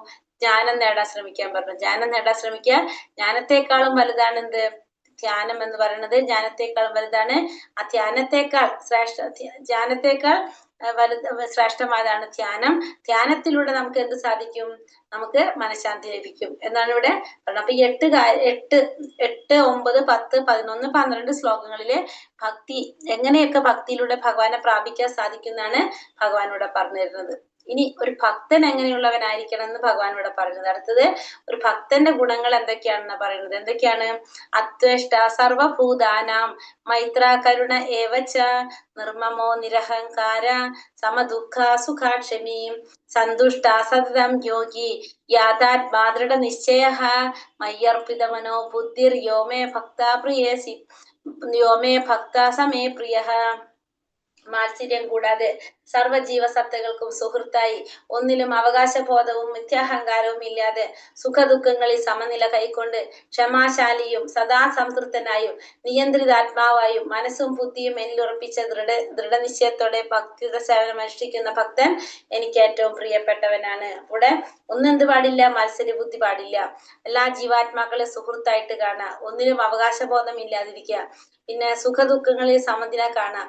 ജ്ഞാനം നേടാൻ ശ്രമിക്കാൻ പറഞ്ഞു. ജ്ഞാനം നേടാൻ ശ്രമിക്കുക. ജ്ഞാനത്തെക്കാളും വലുതാണ് എന്ത്? ധ്യാനം എന്ന് പറയുന്നത് ജ്ഞാനത്തെക്കാൾ വലുതാണ്. ആ ധ്യാനത്തെക്കാൾ ശ്രേഷ്ഠമായതാണ് ധ്യാനം. ധ്യാനത്തിലൂടെ നമുക്ക് എന്ത് സാധിക്കും? നമുക്ക് മനഃശാന്തി ലഭിക്കും എന്നാണ് ഇവിടെ പറഞ്ഞത്. അപ്പൊ 8, 9, 10, 11, 12 ശ്ലോകങ്ങളിലെ ഭക്തി, എങ്ങനെയൊക്കെ ഭക്തിയിലൂടെ ഭഗവാനെ പ്രാപിക്കാൻ സാധിക്കുന്നതാണ് ഭഗവാൻ ഇവിടെ പറഞ്ഞു തരുന്നത്. ഇനി ഒരു ഭക്തൻ എങ്ങനെയുള്ളവനായിരിക്കണം എന്ന് ഭഗവാൻ ഇവിടെ പറയുന്നത്. അടുത്തത് ഒരു ഭക്തന്റെ ഗുണങ്ങൾ എന്തൊക്കെയാണെന്ന് പറയുന്നത്. എന്തൊക്കെയാണ്? അത്വേഷ്ട സർവഭൂതാനാം മൈത്ര കരുണ ഏവച്ച നിർമ്മമോ നിരഹങ്കാര സമദുഃഖ സുഖാക്ഷമീ സന്തുഷ്ട സതതം യോഗി യാഥാത്മാ ദൃഢ നിശ്ചയ മയ്യർപ്പിത മനോ ബുദ്ധിർ യോമേ ഭക്ത പ്രിയേസി യോമേ ഭക്ത സമേ പ്രിയ. മാത്സര്യം കൂടാതെ സർവ്വജീവസത്തകൾക്കും സുഹൃത്തായി, ഒന്നിലും അവകാശബോധവും മിഥ്യാഹങ്കാരവും ഇല്ലാതെ സുഖദുഃഖങ്ങളിൽ സമനില കൈക്കൊണ്ട് ക്ഷമാശാലിയും സദാ സംതൃപ്തനായും നിയന്ത്രിതാത്മാവായും മനസ്സും ബുദ്ധിയും എന്നിലുറപ്പിച്ച ദൃഢനിശ്ചയത്തോടെ ഭക്തിയുടെ സേവനം അനുഷ്ഠിക്കുന്ന ഭക്തൻ എനിക്ക് ഏറ്റവും പ്രിയപ്പെട്ടവനാണ്. ഇവിടെ ഒന്നെന്ത് പാടില്ല? മത്സരബുദ്ധി പാടില്ല. എല്ലാ ജീവാത്മാക്കളെ സുഹൃത്തായിട്ട് കാണുക. ഒന്നിനും അവകാശബോധം ഇല്ലാതിരിക്കുക. പിന്നെ സുഖദുഃഖങ്ങളിൽ സമനില കാണുക.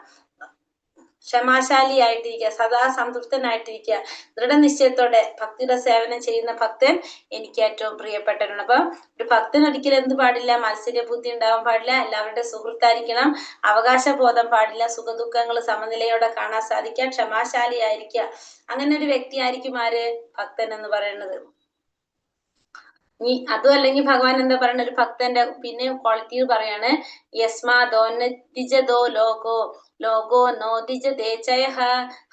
ക്ഷമാശാലിയായിട്ടിരിക്കുക. സദാ സംതൃപ്തനായിട്ടിരിക്കുക. ദൃഢനിശ്ചയത്തോടെ ഭക്തിയുടെ സേവനം ചെയ്യുന്ന ഭക്തൻ എനിക്ക് ഏറ്റവും പ്രിയപ്പെട്ടവനാണ്. അപ്പൊ ഒരു ഭക്തൻ ഒരിക്കലും എന്ത് പാടില്ല? മത്സരബുദ്ധി ഉണ്ടാവാൻ പാടില്ല. എല്ലാവരുടെ സുഹൃത്തായിരിക്കണം. അവകാശബോധം പാടില്ല. സുഖദുഃഖങ്ങൾ സമനിലയോടെ കാണാൻ സാധിക്കുക. ക്ഷമാശാലിയായിരിക്കുക. അങ്ങനെ ഒരു വ്യക്തി ആയിരിക്കും ആര്? ഭക്തൻ എന്ന് പറയുന്നത്. അതും അല്ലെങ്കിൽ ഭഗവാൻ എന്താ പറയുന്ന? ഒരു ഭക്തന്റെ പിന്നെയും ക്വാളിറ്റി പറയാണ്. യസ്മാദോന്നതിജതോ ലോകോ നോദിജതേചയ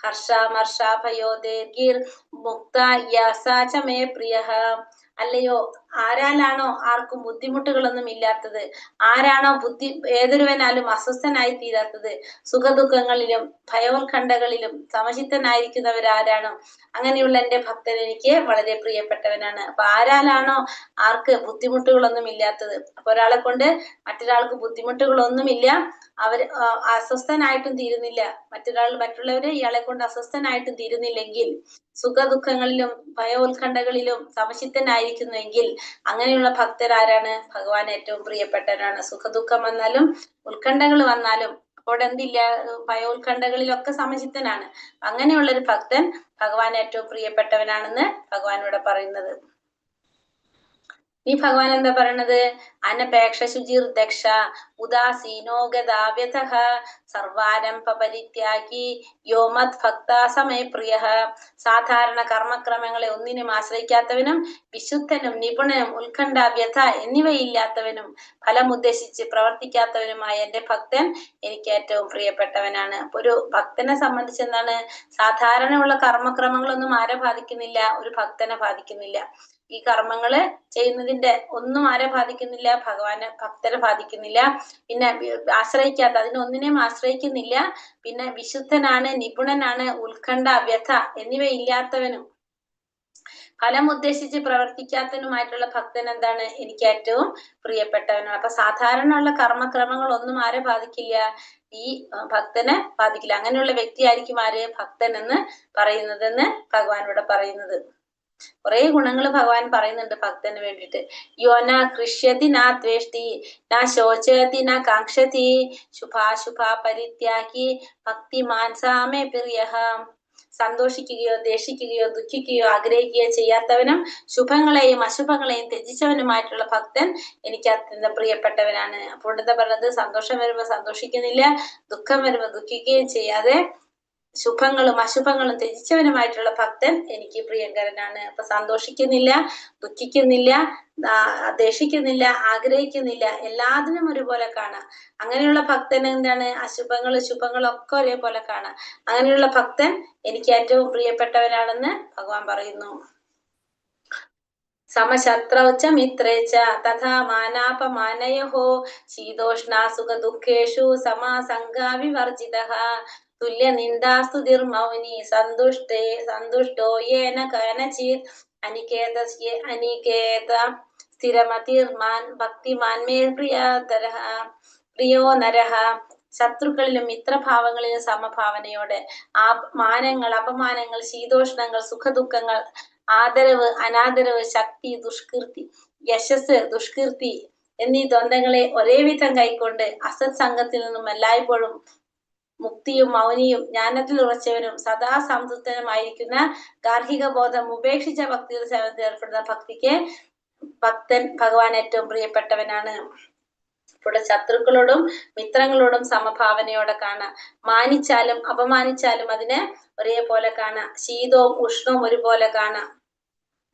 ഹർഷാമർഷാഭയോദേർഗിർ മുക്ത യസാചമേ പ്രിയഃ. അല്ലയോ, ആരാലാണോ ആർക്കും ബുദ്ധിമുട്ടുകളൊന്നും ഇല്ലാത്തത്, ആരാണോ ഏതൊരുവനാലും അസ്വസ്ഥനായി തീരാത്തത്, സുഖദുഃഖങ്ങളിലും ഭയോത്കണ്ഠകളിലും സമചിത്തനായിരിക്കുന്നവരാരാണോ അങ്ങനെയുള്ള എന്റെ ഭക്തൻ എനിക്ക് വളരെ പ്രിയപ്പെട്ടവനാണ്. അപ്പൊ ആരാലാണോ ആർക്ക് ബുദ്ധിമുട്ടുകളൊന്നും ഇല്ലാത്തത്, അപ്പൊ ഒരാളെ കൊണ്ട് മറ്റൊരാൾക്ക് ബുദ്ധിമുട്ടുകളൊന്നുമില്ല, അവര് അസ്വസ്ഥനായിട്ടും തീരുന്നില്ല, മറ്റുള്ളവര് ഇയാളെ കൊണ്ട് അസ്വസ്ഥനായിട്ടും തീരുന്നില്ലെങ്കിൽ, സുഖദുഃഖങ്ങളിലും ഭയോത്കണ്ഠകളിലും സമചിത്തനായിരിക്കുന്നുവെങ്കിൽ അങ്ങനെയുള്ള ഭക്തർ ആരാണ്? ഭഗവാൻ ഏറ്റവും പ്രിയപ്പെട്ടവരാണ്. സുഖദുഃഖം വന്നാലും ഉത്കണ്ഠകൾ വന്നാലും അവിടെ എന്തില്ല? ഭയോത്കണ്ഠകളിലൊക്കെ സമചിത്തനാണ്. അങ്ങനെയുള്ളൊരു ഭക്തൻ ഭഗവാൻ ഏറ്റവും പ്രിയപ്പെട്ടവനാണെന്ന് ഭഗവാൻ ഇവിടെ പറയുന്നത്. ഈ ഭഗവാൻ എന്താ പറയണത്? അനപേക്ഷ ശുചിർ ദക്ഷ ഉദാസീനോ ഗതാവ്യതഃ സർവാരംഭ പരിത്യാഗി യോമത് ഭക്ത സമേ പ്രിയഃ. സാധാരണ കർമ്മക്രമങ്ങളെ ഒന്നിനും ആശ്രയിക്കാത്തവനും വിശുദ്ധനും നിപുണനും ഉത്കണ്ഠ വ്യഥ എന്നിവയില്ലാത്തവനും ഫലമുദ്ദേശിച്ച് പ്രവർത്തിക്കാത്തവനുമായ എന്റെ ഭക്തൻ എനിക്ക് ഏറ്റവും പ്രിയപ്പെട്ടവനാണ്. അപ്പൊ ഒരു ഭക്തനെ സംബന്ധിച്ച് എന്താണ്? സാധാരണയുള്ള കർമ്മക്രമങ്ങളൊന്നും ആരെ ബാധിക്കുന്നില്ല? ഒരു ഭക്തനെ ബാധിക്കുന്നില്ല. ഈ കർമ്മങ്ങള് ചെയ്യുന്നതിന്റെ ഒന്നും ആരെ ബാധിക്കുന്നില്ല? ഭക്തരെ ബാധിക്കുന്നില്ല. പിന്നെ ആശ്രയിക്കാത്ത, അതിനൊന്നിനെയും ആശ്രയിക്കുന്നില്ല. പിന്നെ വിശുദ്ധനാണ്, നിപുണനാണ്, ഉത്കണ്ഠ വ്യഥ എന്നിവയില്ലാത്തവനും ഫലം ഉദ്ദേശിച്ച് പ്രവർത്തിക്കാത്തവനുമായിട്ടുള്ള ഭക്തൻ എന്താണ്? എനിക്ക് ഏറ്റവും പ്രിയപ്പെട്ടവനാണ്. അപ്പൊ സാധാരണ ഉള്ള കർമ്മക്രമങ്ങൾ ഒന്നും ആരെ ബാധിക്കില്ല? ഈ ഭക്തനെ ബാധിക്കില്ല. അങ്ങനെയുള്ള വ്യക്തി ആയിരിക്കും ആര്? ഭക്തൻ എന്ന് പറയുന്നതെന്ന് ഭഗവാൻ ഇവിടെ പറയുന്നത്. കുറെ ഗുണങ്ങൾ ഭഗവാൻ പറയുന്നുണ്ട് ഭക്തന് വേണ്ടിയിട്ട്. യോന കൃഷ്യതി നാ ദ്വേഷ്ടി നാ ശോചതി നാ കാക്ഷതി ശുഭാശുഭ പരിത്യാഗി ഭക്തിമാൻ സാമേ പ്രിയഃ. സന്തോഷിക്കുകയോ ദേഷിക്കുകയോ ദുഃഖിക്കുകയോ ആഗ്രഹിക്കുകയോ ചെയ്യാത്തവനും ശുഭങ്ങളെയും അശുഭങ്ങളെയും ത്യജിച്ചവനുമായിട്ടുള്ള ഭക്തൻ എനിക്ക് അത്യന്തം പ്രിയപ്പെട്ടവനാണ്. അപ്പോൾ എന്താ പറഞ്ഞത്? സന്തോഷം വരുമ്പോ സന്തോഷിക്കുന്നില്ല, ദുഃഖം വരുമ്പോ ദുഃഖിക്കുകയും ചെയ്യാതെ ശുഭങ്ങളും അശുഭങ്ങളും ത്യജിച്ചവനുമായിട്ടുള്ള ഭക്തൻ എനിക്ക് പ്രിയങ്കരനാണ്. അപ്പൊ സന്തോഷിക്കുന്നില്ല, ദുഃഖിക്കുന്നില്ല, ദേഷിക്കുന്നില്ല, ആഗ്രഹിക്കുന്നില്ല, എല്ലാത്തിനും ഒരുപോലെ കാണാം. അങ്ങനെയുള്ള ഭക്തൻ എന്താണ്? അശുഭങ്ങളും ശുഭങ്ങളും ഒക്കെ ഒരേപോലെ കാണാം. അങ്ങനെയുള്ള ഭക്തൻ എനിക്ക് ഏറ്റവും പ്രിയപ്പെട്ടവനാണെന്ന് ഭഗവാൻ പറയുന്നു. സമശത്രൗച്ച മിത്രേച്ച തഥാ മാനാപമാനയോഃ ശീതോഷ്ണ സുഖ ദുഃഖേഷു സമാസംഗാ വിവർജിതഃ തുല്യ നിന്ദാസ്തുതിർമൗനി സന്തുഷ്ടോ യേന കനചിത് അനികേത സ്ഥിരമതിർമാൻ ഭക്തിമാൻ മേ പ്രിയോ നരഃ. ശത്രുക്കളിലും മിത്രഭാവങ്ങളിലും സമഭാവനയോടെ മാനങ്ങൾ, അപമാനങ്ങൾ, ശീതോഷ്ണങ്ങൾ, സുഖദുഃഖങ്ങൾ, ആദരവ്, അനാദരവ്, ശക്തി, ദുഷ്കീർത്തി, യശസ്, ദുഷ്കീർത്തി എന്നീ ദ്വന്ദ്ങ്ങളെ ഒരേ വിധം കൈക്കൊണ്ട് അസത് സംഘത്തിൽ നിന്നും എല്ലായ്പ്പോഴും മുക്തിയും മൗനിയും ജ്ഞാനത്തിൽ ഉറച്ചവനും സദാ സംതൃപ്തനുമായിരിക്കുന്ന ഗാർഹിക ബോധം ഉപേക്ഷിച്ച ഭക്തിയുടെ സേവനത്തിൽ ഏർപ്പെടുന്ന ഭക്തൻ ഭഗവാൻ ഏറ്റവും പ്രിയപ്പെട്ടവനാണ്. ഇവിടെ ശത്രുക്കളോടും മിത്രങ്ങളോടും സമഭാവനയോടെ കാണാം. മാനിച്ചാലും അപമാനിച്ചാലും അതിനെ ഒരേപോലെ കാണാം. ശീതവും ഉഷ്ണവും ഒരുപോലെ കാണാം.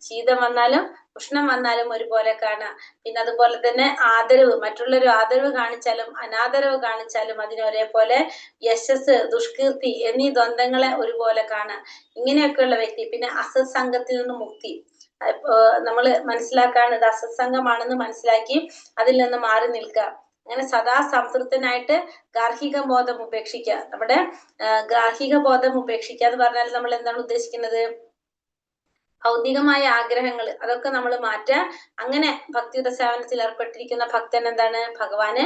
ശീതം വന്നാലും ഉഷ്ണം വന്നാലും ഒരുപോലെ കാണാം. പിന്നെ അതുപോലെ തന്നെ ആദരവ്, മറ്റുള്ളൊരു ആദരവ് കാണിച്ചാലും അനാദരവ് കാണിച്ചാലും അതിനെ ഒരേപോലെ യശസ്, ദുഷ്കീർത്തി എന്നീ ദ്വന്ദ്ങ്ങളെ ഒരുപോലെ കാണാം. ഇങ്ങനെയൊക്കെയുള്ള വ്യക്തി. പിന്നെ അസത്സംഗത്തിൽ നിന്ന് മുക്തി. നമ്മള് മനസ്സിലാക്കാണ് ഇത് അസത്സംഗമാണെന്ന് മനസ്സിലാക്കി അതിൽ നിന്ന് മാറി നിൽക്കുക. അങ്ങനെ സദാ സംതൃപ്തനായിട്ട് ഗാർഹിക ബോധം ഉപേക്ഷിക്കുക. നമ്മുടെ ഗാർഹിക ബോധം ഉപേക്ഷിക്കുക എന്ന് പറഞ്ഞാൽ നമ്മൾ എന്താണ് ഉദ്ദേശിക്കുന്നത്? ഭൗതികമായ ആഗ്രഹങ്ങൾ അതൊക്കെ നമ്മൾ മാറ്റുക. അങ്ങനെ ഭക്തിയുടെ സേവനത്തിൽ ഏർപ്പെട്ടിരിക്കുന്ന ഭക്തൻ എന്താണ്? ഭഗവാന്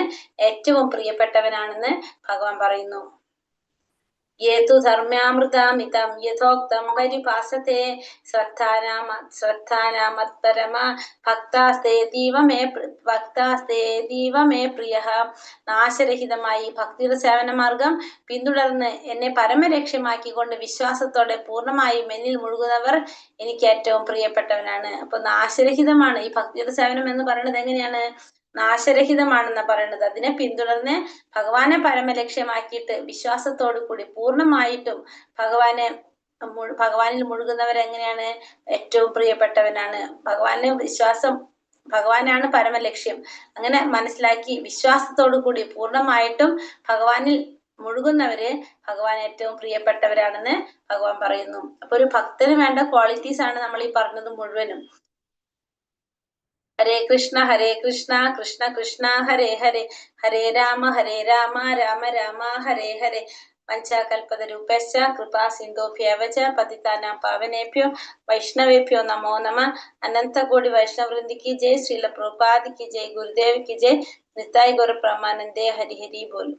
ഏറ്റവും പ്രിയപ്പെട്ടവനാണെന്ന് ഭഗവാൻ പറയുന്നു. യേതു ധർമ്മ്യാമൃതാമിതം യഥോക്തം പരിഭാസത്തെ ശ്രദ്ധാനാമത്പരമ ഭക്താസ്തേതീവ മേ പ്രിയഃ. നാശരഹിതമായി ഭക്തിയുടെ സേവന മാർഗം പിന്തുടർന്ന് എന്നെ പരമലക്ഷ്യമാക്കിക്കൊണ്ട് വിശ്വാസത്തോടെ പൂർണ്ണമായും എന്നിൽ മുഴുകുന്നവർ എനിക്ക് ഏറ്റവും പ്രിയപ്പെട്ടവനാണ്. അപ്പൊ നാശരഹിതമാണ് ഈ ഭക്തിയുടെ സേവനം എന്ന് പറയുന്നത്. എങ്ങനെയാണ്? നാശരഹിതമാണെന്നാ പറയുന്നത്. അതിനെ പിന്തുടർന്ന് ഭഗവാനെ പരമലക്ഷ്യമാക്കിയിട്ട് വിശ്വാസത്തോടു കൂടി പൂർണ്ണമായിട്ടും ഭഗവാനിൽ മുഴുകുന്നവരെങ്ങനെയാണ്? ഏറ്റവും പ്രിയപ്പെട്ടവനാണ്. ഭഗവാനാണ് പരമലക്ഷ്യം. അങ്ങനെ മനസ്സിലാക്കി വിശ്വാസത്തോടു കൂടി പൂർണ്ണമായിട്ടും ഭഗവാനിൽ മുഴുകുന്നവര് ഭഗവാൻ ഏറ്റവും പ്രിയപ്പെട്ടവരാണെന്ന് ഭഗവാൻ പറയുന്നു. അപ്പൊ ഒരു ഭക്തന് വേണ്ട ക്വാളിറ്റീസ് ആണ് നമ്മൾ ഈ പറഞ്ഞത് മുഴുവനും. ഹരേ കൃഷ്ണ കൃഷ്ണ കൃഷ്ണ ഹരേ ഹരേ, ഹരേ രാമ രാമ രാമ ഹരേ ഹരേ. പഞ്ചകൽപതരൂപശ്ച കൃപാ സിന്ധോഭ്യവ ച പതിതാനാം പാവനേഭ്യോ വൈഷ്ണവേഭ്യോ നമോ നമഃ. അനന്തകോടി വൈഷ്ണവവൃന്ദിക്ക് ജയ്. ശ്രീല പ്രഭുപാദിക്ക് ജയ്. ഗുരുദേവിക്ക് ജയ്. നിത്തായ് ഗൗര പ്രമാനന്ദേ. ഹരി ഹരി ബോൽ.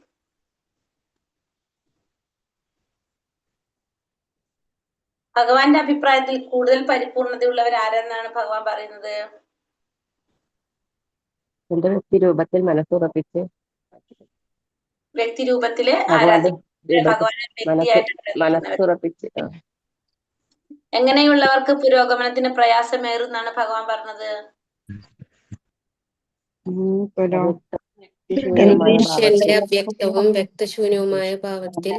ഭഗവാന്റെ അഭിപ്രായത്തിൽ കൂടുതൽ പരിപൂർണതയുള്ളവർ ആരെന്നാണ് ഭഗവാൻ പറയുന്നത്? എന്റെ വ്യക്തിരൂപത്തിൽ മനസ്സുറപ്പിച്ച് വ്യക്തിരൂപത്തില് ഭഗവാനെ മനസ്സുറപ്പിച്ച് എങ്ങനെയുള്ളവർക്ക് പുരോഗമനത്തിന് പ്രയാസമേറുന്നാണ് ഭഗവാൻ പറഞ്ഞത്? അവ്യക്തവും വ്യക്തശൂന്യവുമായ ഭാവത്തിൽ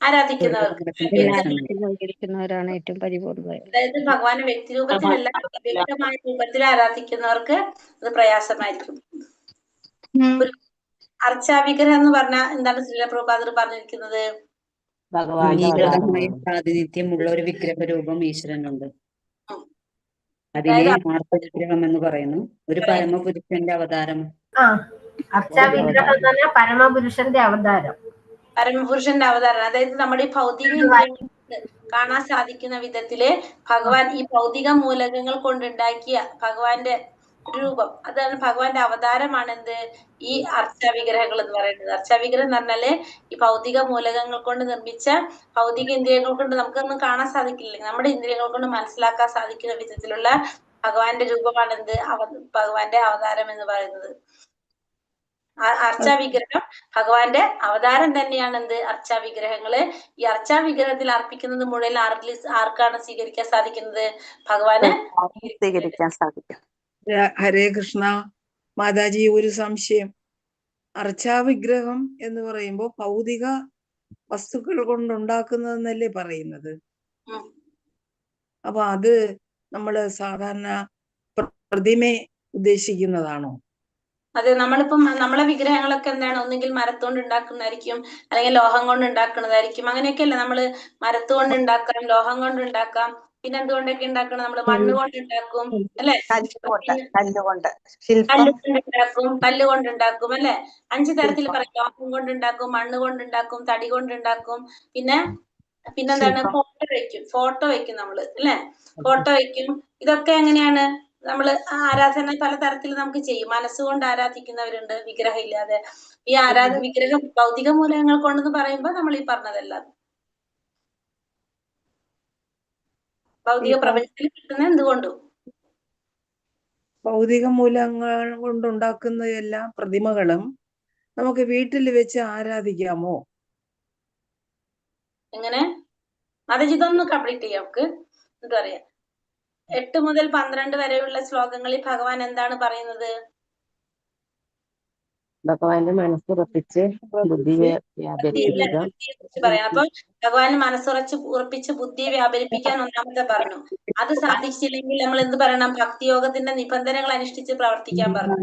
ആരാധിക്കുന്നവരാണ് ഏറ്റവും പരിപൂർണ്ണ. അതായത് ഭഗവാനെ വ്യക്തിരൂപത്തിലല്ല വ്യക്തമായ രൂപത്തിൽ ആരാധിക്കുന്നവർക്ക് അത് പ്രയാസമായിരിക്കും. അർച്ചാവിഗ്രഹം എന്ന് പറഞ്ഞാൽ എന്താണ് ശ്രീല പ്രഭുപാദർ പറഞ്ഞിരിക്കുന്നത്? പ്രാതിനിധ്യമുള്ള ഒരു വിഗ്രഹ രൂപം ഈശ്വരനുണ്ട്. അതിനെ ആർത്തവിഗ്രഹം എന്ന് പറയുന്നു. ഒരു പരമപുരുഷന്റെ അവതാരം. അർച്ചാവിഗ്രഹം എന്ന് പറഞ്ഞാൽ പരമപുരുഷന്റെ അവതാരം. പരമപുരുഷന്റെ അവതാരം. അതായത് നമ്മുടെ ഈ ഭൗതിക കാണാൻ സാധിക്കുന്ന വിധത്തില് ഭഗവാൻ ഈ ഭൗതിക മൂലകങ്ങൾ കൊണ്ടുണ്ടാക്കിയ ഭഗവാന്റെ രൂപം, അതാണ് ഭഗവാന്റെ അവതാരമാണ് എന്ത്? ഈ അർച്ചാവിഗ്രഹങ്ങൾ എന്ന് പറയുന്നത്. അർച്ചാവിഗ്രഹം എന്ന് പറഞ്ഞാല് ഈ ഭൗതിക മൂലകങ്ങൾ കൊണ്ട് നിർമ്മിച്ച ഭൗതിക ഇന്ദ്രിയങ്ങൾ കൊണ്ട് നമുക്കൊന്നും കാണാൻ സാധിക്കില്ല. നമ്മുടെ ഇന്ദ്രിയങ്ങൾ കൊണ്ട് മനസ്സിലാക്കാൻ സാധിക്കുന്ന വിധത്തിലുള്ള ഭഗവാന്റെ രൂപമാണ് എന്ത്? ഭഗവാന്റെ അവതാരം എന്ന് പറയുന്നത്. അർച്ചാവിഗ്രഹം ഭഗവാന്റെ അവതാരം തന്നെയാണ് എന്ത്? അർച്ചാവിഗ്രഹങ്ങള്. ഈ അർച്ചാവിഗ്രഹത്തിൽ അർപ്പിക്കുന്നത് മുഴുവൻ ആർക്കാണ് സ്വീകരിക്കാൻ സാധിക്കുന്നത്? ഭഗവാന് സ്വീകരിക്കാൻ സാധിക്കും. ഹരേ കൃഷ്ണ മാതാജി, ഒരു സംശയം. അർച്ചാവിഗ്രഹം എന്ന് പറയുമ്പോൾ ഭൗതിക വസ്തുക്കൾ കൊണ്ടുണ്ടാക്കുന്നതെന്നല്ലേ പറയുന്നത്. ഉം. അപ്പൊ അത് നമ്മള് സാധാരണ പ്രതിമയെ ഉദ്ദേശിക്കുന്നതാണോ? അതെ, നമ്മളിപ്പം നമ്മളെ വിഗ്രഹങ്ങളൊക്കെ എന്താണ്, ഒന്നുകിൽ മരത്തോണ്ട് ഉണ്ടാക്കുന്നതായിരിക്കും, അല്ലെങ്കിൽ ലോഹം കൊണ്ട് ഉണ്ടാക്കുന്നതായിരിക്കും. അങ്ങനെയൊക്കെയല്ലേ നമ്മള് മരത്തുകൊണ്ട് ഉണ്ടാക്കാം, ലോഹം കൊണ്ട് ഉണ്ടാക്കാം, പിന്നെ എന്തുകൊണ്ടൊക്കെ ഉണ്ടാക്കണം, നമ്മള് മണ്ണ് കൊണ്ട് ഉണ്ടാക്കും അല്ലെ, കല്ലുകൊണ്ട് ശില്പം കല്ലുകൊണ്ട് ഉണ്ടാക്കും, കല്ലുകൊണ്ട് ഉണ്ടാക്കും അല്ലെ. 5 തരത്തിൽ പറയും. ലോഹം കൊണ്ടുണ്ടാക്കും, മണ്ണ് കൊണ്ടുണ്ടാക്കും, തടി കൊണ്ടുണ്ടാക്കും, പിന്നെന്താണ്, ശില്പം ഫോട്ടോ വെക്കും നമ്മള് അല്ലെ, ഫോട്ടോ വെക്കും. ഇതൊക്കെ എങ്ങനെയാണ് നമ്മള് ആരാധന പല തരത്തിൽ നമുക്ക് ചെയ്യും. മനസ്സുകൊണ്ട് ആരാധിക്കുന്നവരുണ്ട്, വിഗ്രഹം ഇല്ലാതെ. ഈ വിഗ്രഹം ഭൗതിക മൂലകങ്ങൾ കൊണ്ടെന്ന് പറയുമ്പോ നമ്മൾ ഈ പറഞ്ഞതല്ല, ഭൗതിക പ്രപഞ്ചത്തിൽ കിട്ടുന്ന എന്തുകൊണ്ടും. ഭൗതിക മൂലങ്ങൾ കൊണ്ടുണ്ടാക്കുന്ന എല്ലാ പ്രതിമകളും നമുക്ക് വീട്ടിൽ വെച്ച് ആരാധിക്കാമോ? എങ്ങനെ മാതാജി ഇതൊന്ന് കംപ്ലീറ്റ് ചെയ്യാം. നമുക്ക് എന്താ പറയാ, 8 മുതൽ 12 വരെയുള്ള ശ്ലോകങ്ങളിൽ ഭഗവാൻ എന്താണ് പറയുന്നത്? ഭഗവാന്റെ മനസ്സുറപ്പിച്ച് ബുദ്ധിയെ വ്യാപരിപ്പിക്കുക. പറയാം. അപ്പൊ ഭഗവാൻ ഉറപ്പിച്ച് ബുദ്ധിയെ വ്യാപരിപ്പിക്കാൻ ഒന്നാമത്തെ പറഞ്ഞു. അത് സാധിച്ചില്ലെങ്കിൽ നമ്മൾ എന്ത് പറയണം? ഭക്തിയോഗത്തിന്റെ നിബന്ധനകൾ അനുഷ്ഠിച്ച് പ്രവർത്തിക്കാൻ പറഞ്ഞു.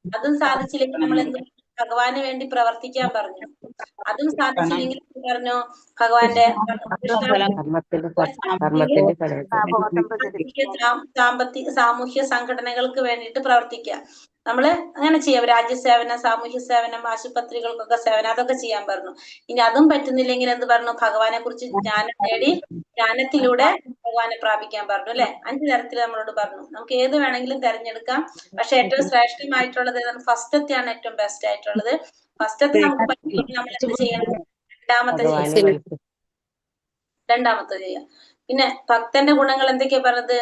അതും സാധിച്ചില്ലെങ്കിൽ നമ്മൾ എന്ത് ഭഗവാന് വേണ്ടി പ്രവർത്തിക്കാൻ പറഞ്ഞു. അതും സാധിച്ചില്ലെങ്കിൽ പറഞ്ഞു ഭഗവാന്റെ സാമൂഹ്യ സംഘടനകൾക്ക് വേണ്ടിയിട്ട് പ്രവർത്തിക്കുക. നമ്മള് അങ്ങനെ ചെയ്യാം. രാജ്യസേവനം, സാമൂഹ്യ സേവനം, ആശുപത്രികൾക്കൊക്കെ സേവനം, അതൊക്കെ ചെയ്യാൻ പറഞ്ഞു. ഇനി അതും പറ്റുന്നില്ലെങ്കിൽ എന്ത് പറഞ്ഞു? ഭഗവാനെ കുറിച്ച് ജ്ഞാനം നേടി ജ്ഞാനത്തിലൂടെ ഭഗവാനെ പ്രാപിക്കാൻ പറഞ്ഞു അല്ലെ. 5 തരത്തിൽ നമ്മളോട് പറഞ്ഞു. നമുക്ക് ഏത് വേണമെങ്കിലും തെരഞ്ഞെടുക്കാം. പക്ഷെ ഏറ്റവും ശ്രേഷ്ഠമായിട്ടുള്ളത് ഫസ്റ്റത്തെയാണ് ഏറ്റവും ബെസ്റ്റ് ആയിട്ടുള്ളത്. ഫസ്റ്റത്തെ നമുക്ക് പറ്റില്ലെങ്കിൽ നമ്മൾ എന്ത് ചെയ്യണം? രണ്ടാമത്തെ ചെയ്യാം. പിന്നെ ഭക്തന്റെ ഗുണങ്ങൾ എന്തൊക്കെയാ പറഞ്ഞത്?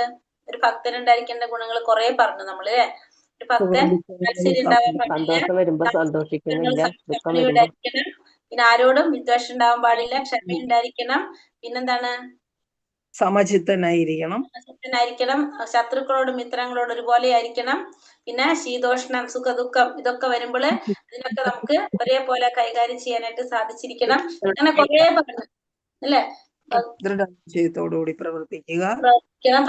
ഒരു ഭക്തൻ ഉണ്ടായിരിക്കേണ്ട ഗുണങ്ങൾ കുറെ പറഞ്ഞു നമ്മള് അല്ലെ. ഒരു ഭക്തൻ സന്തോഷം വരുമ്പോ സന്തോഷിക്കുന്നില്ല, ദുഃഖം വരുമ്പോ ഉണ്ടായിരിക്കണം. പിന്നെ ആരോടും വിദ്വേഷം ഉണ്ടാവാൻ പാടില്ല, ക്ഷമ ഉണ്ടായിരിക്കണം. പിന്നെന്താണ്? സമചിത്തനായിരിക്കണം. ശത്രുക്കളോടും മിത്രങ്ങളോടും ഒരുപോലെ ആയിരിക്കണം. പിന്നെ ശീതോഷ്ണം, സുഖദുഃഖം ഇതൊക്കെ വരുമ്പോൾ ഇതിനൊക്കെ നമുക്ക് ഒരേപോലെ കൈകാര്യം ചെയ്യാനായിട്ട് സാധിച്ചിരിക്കണം. അങ്ങനെ കുറെ പറഞ്ഞു അല്ലെ. ദൃഢനിശ്ചയത്തോടുകൂടി പ്രവർത്തിക്കുക,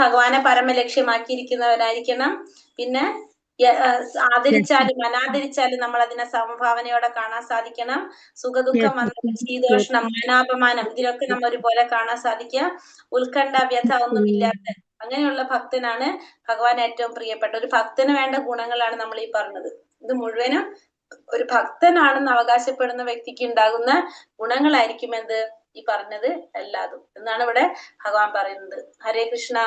ഭഗവാനെ പരമലക്ഷ്യമാക്കിയിരിക്കുന്നവരായിരിക്കണം. പിന്നെ ആദരിച്ചാലും അനാദരിച്ചാലും നമ്മൾ അതിനെ സമഭാവനയോടെ കാണാൻ സാധിക്കണം. സുഖദുഃഖം, ശീതോഷ്ണം, മാനാപമാനം ഇതിലൊക്കെ നമ്മൾ ഒരുപോലെ കാണാൻ സാധിക്കുക. ഉത്കണ്ഠ, വ്യഥ ഒന്നുമില്ലാത്ത അങ്ങനെയുള്ള ഭക്തനാണ് ഭഗവാൻ ഏറ്റവും പ്രിയപ്പെട്ട. ഒരു ഭക്തന് വേണ്ട ഗുണങ്ങളാണ് നമ്മൾ ഈ പറഞ്ഞത്. ഇത് മുഴുവനും ഒരു ഭക്തനാണെന്ന് അവകാശപ്പെടുന്ന വ്യക്തിക്ക് ഉണ്ടാകുന്ന ഗുണങ്ങളായിരിക്കും എന്ത് ഈ പറഞ്ഞത് എല്ലാതും എന്നാണ് ഇവിടെ ഭഗവാൻ പറയുന്നത്. ഹരേ കൃഷ്ണ.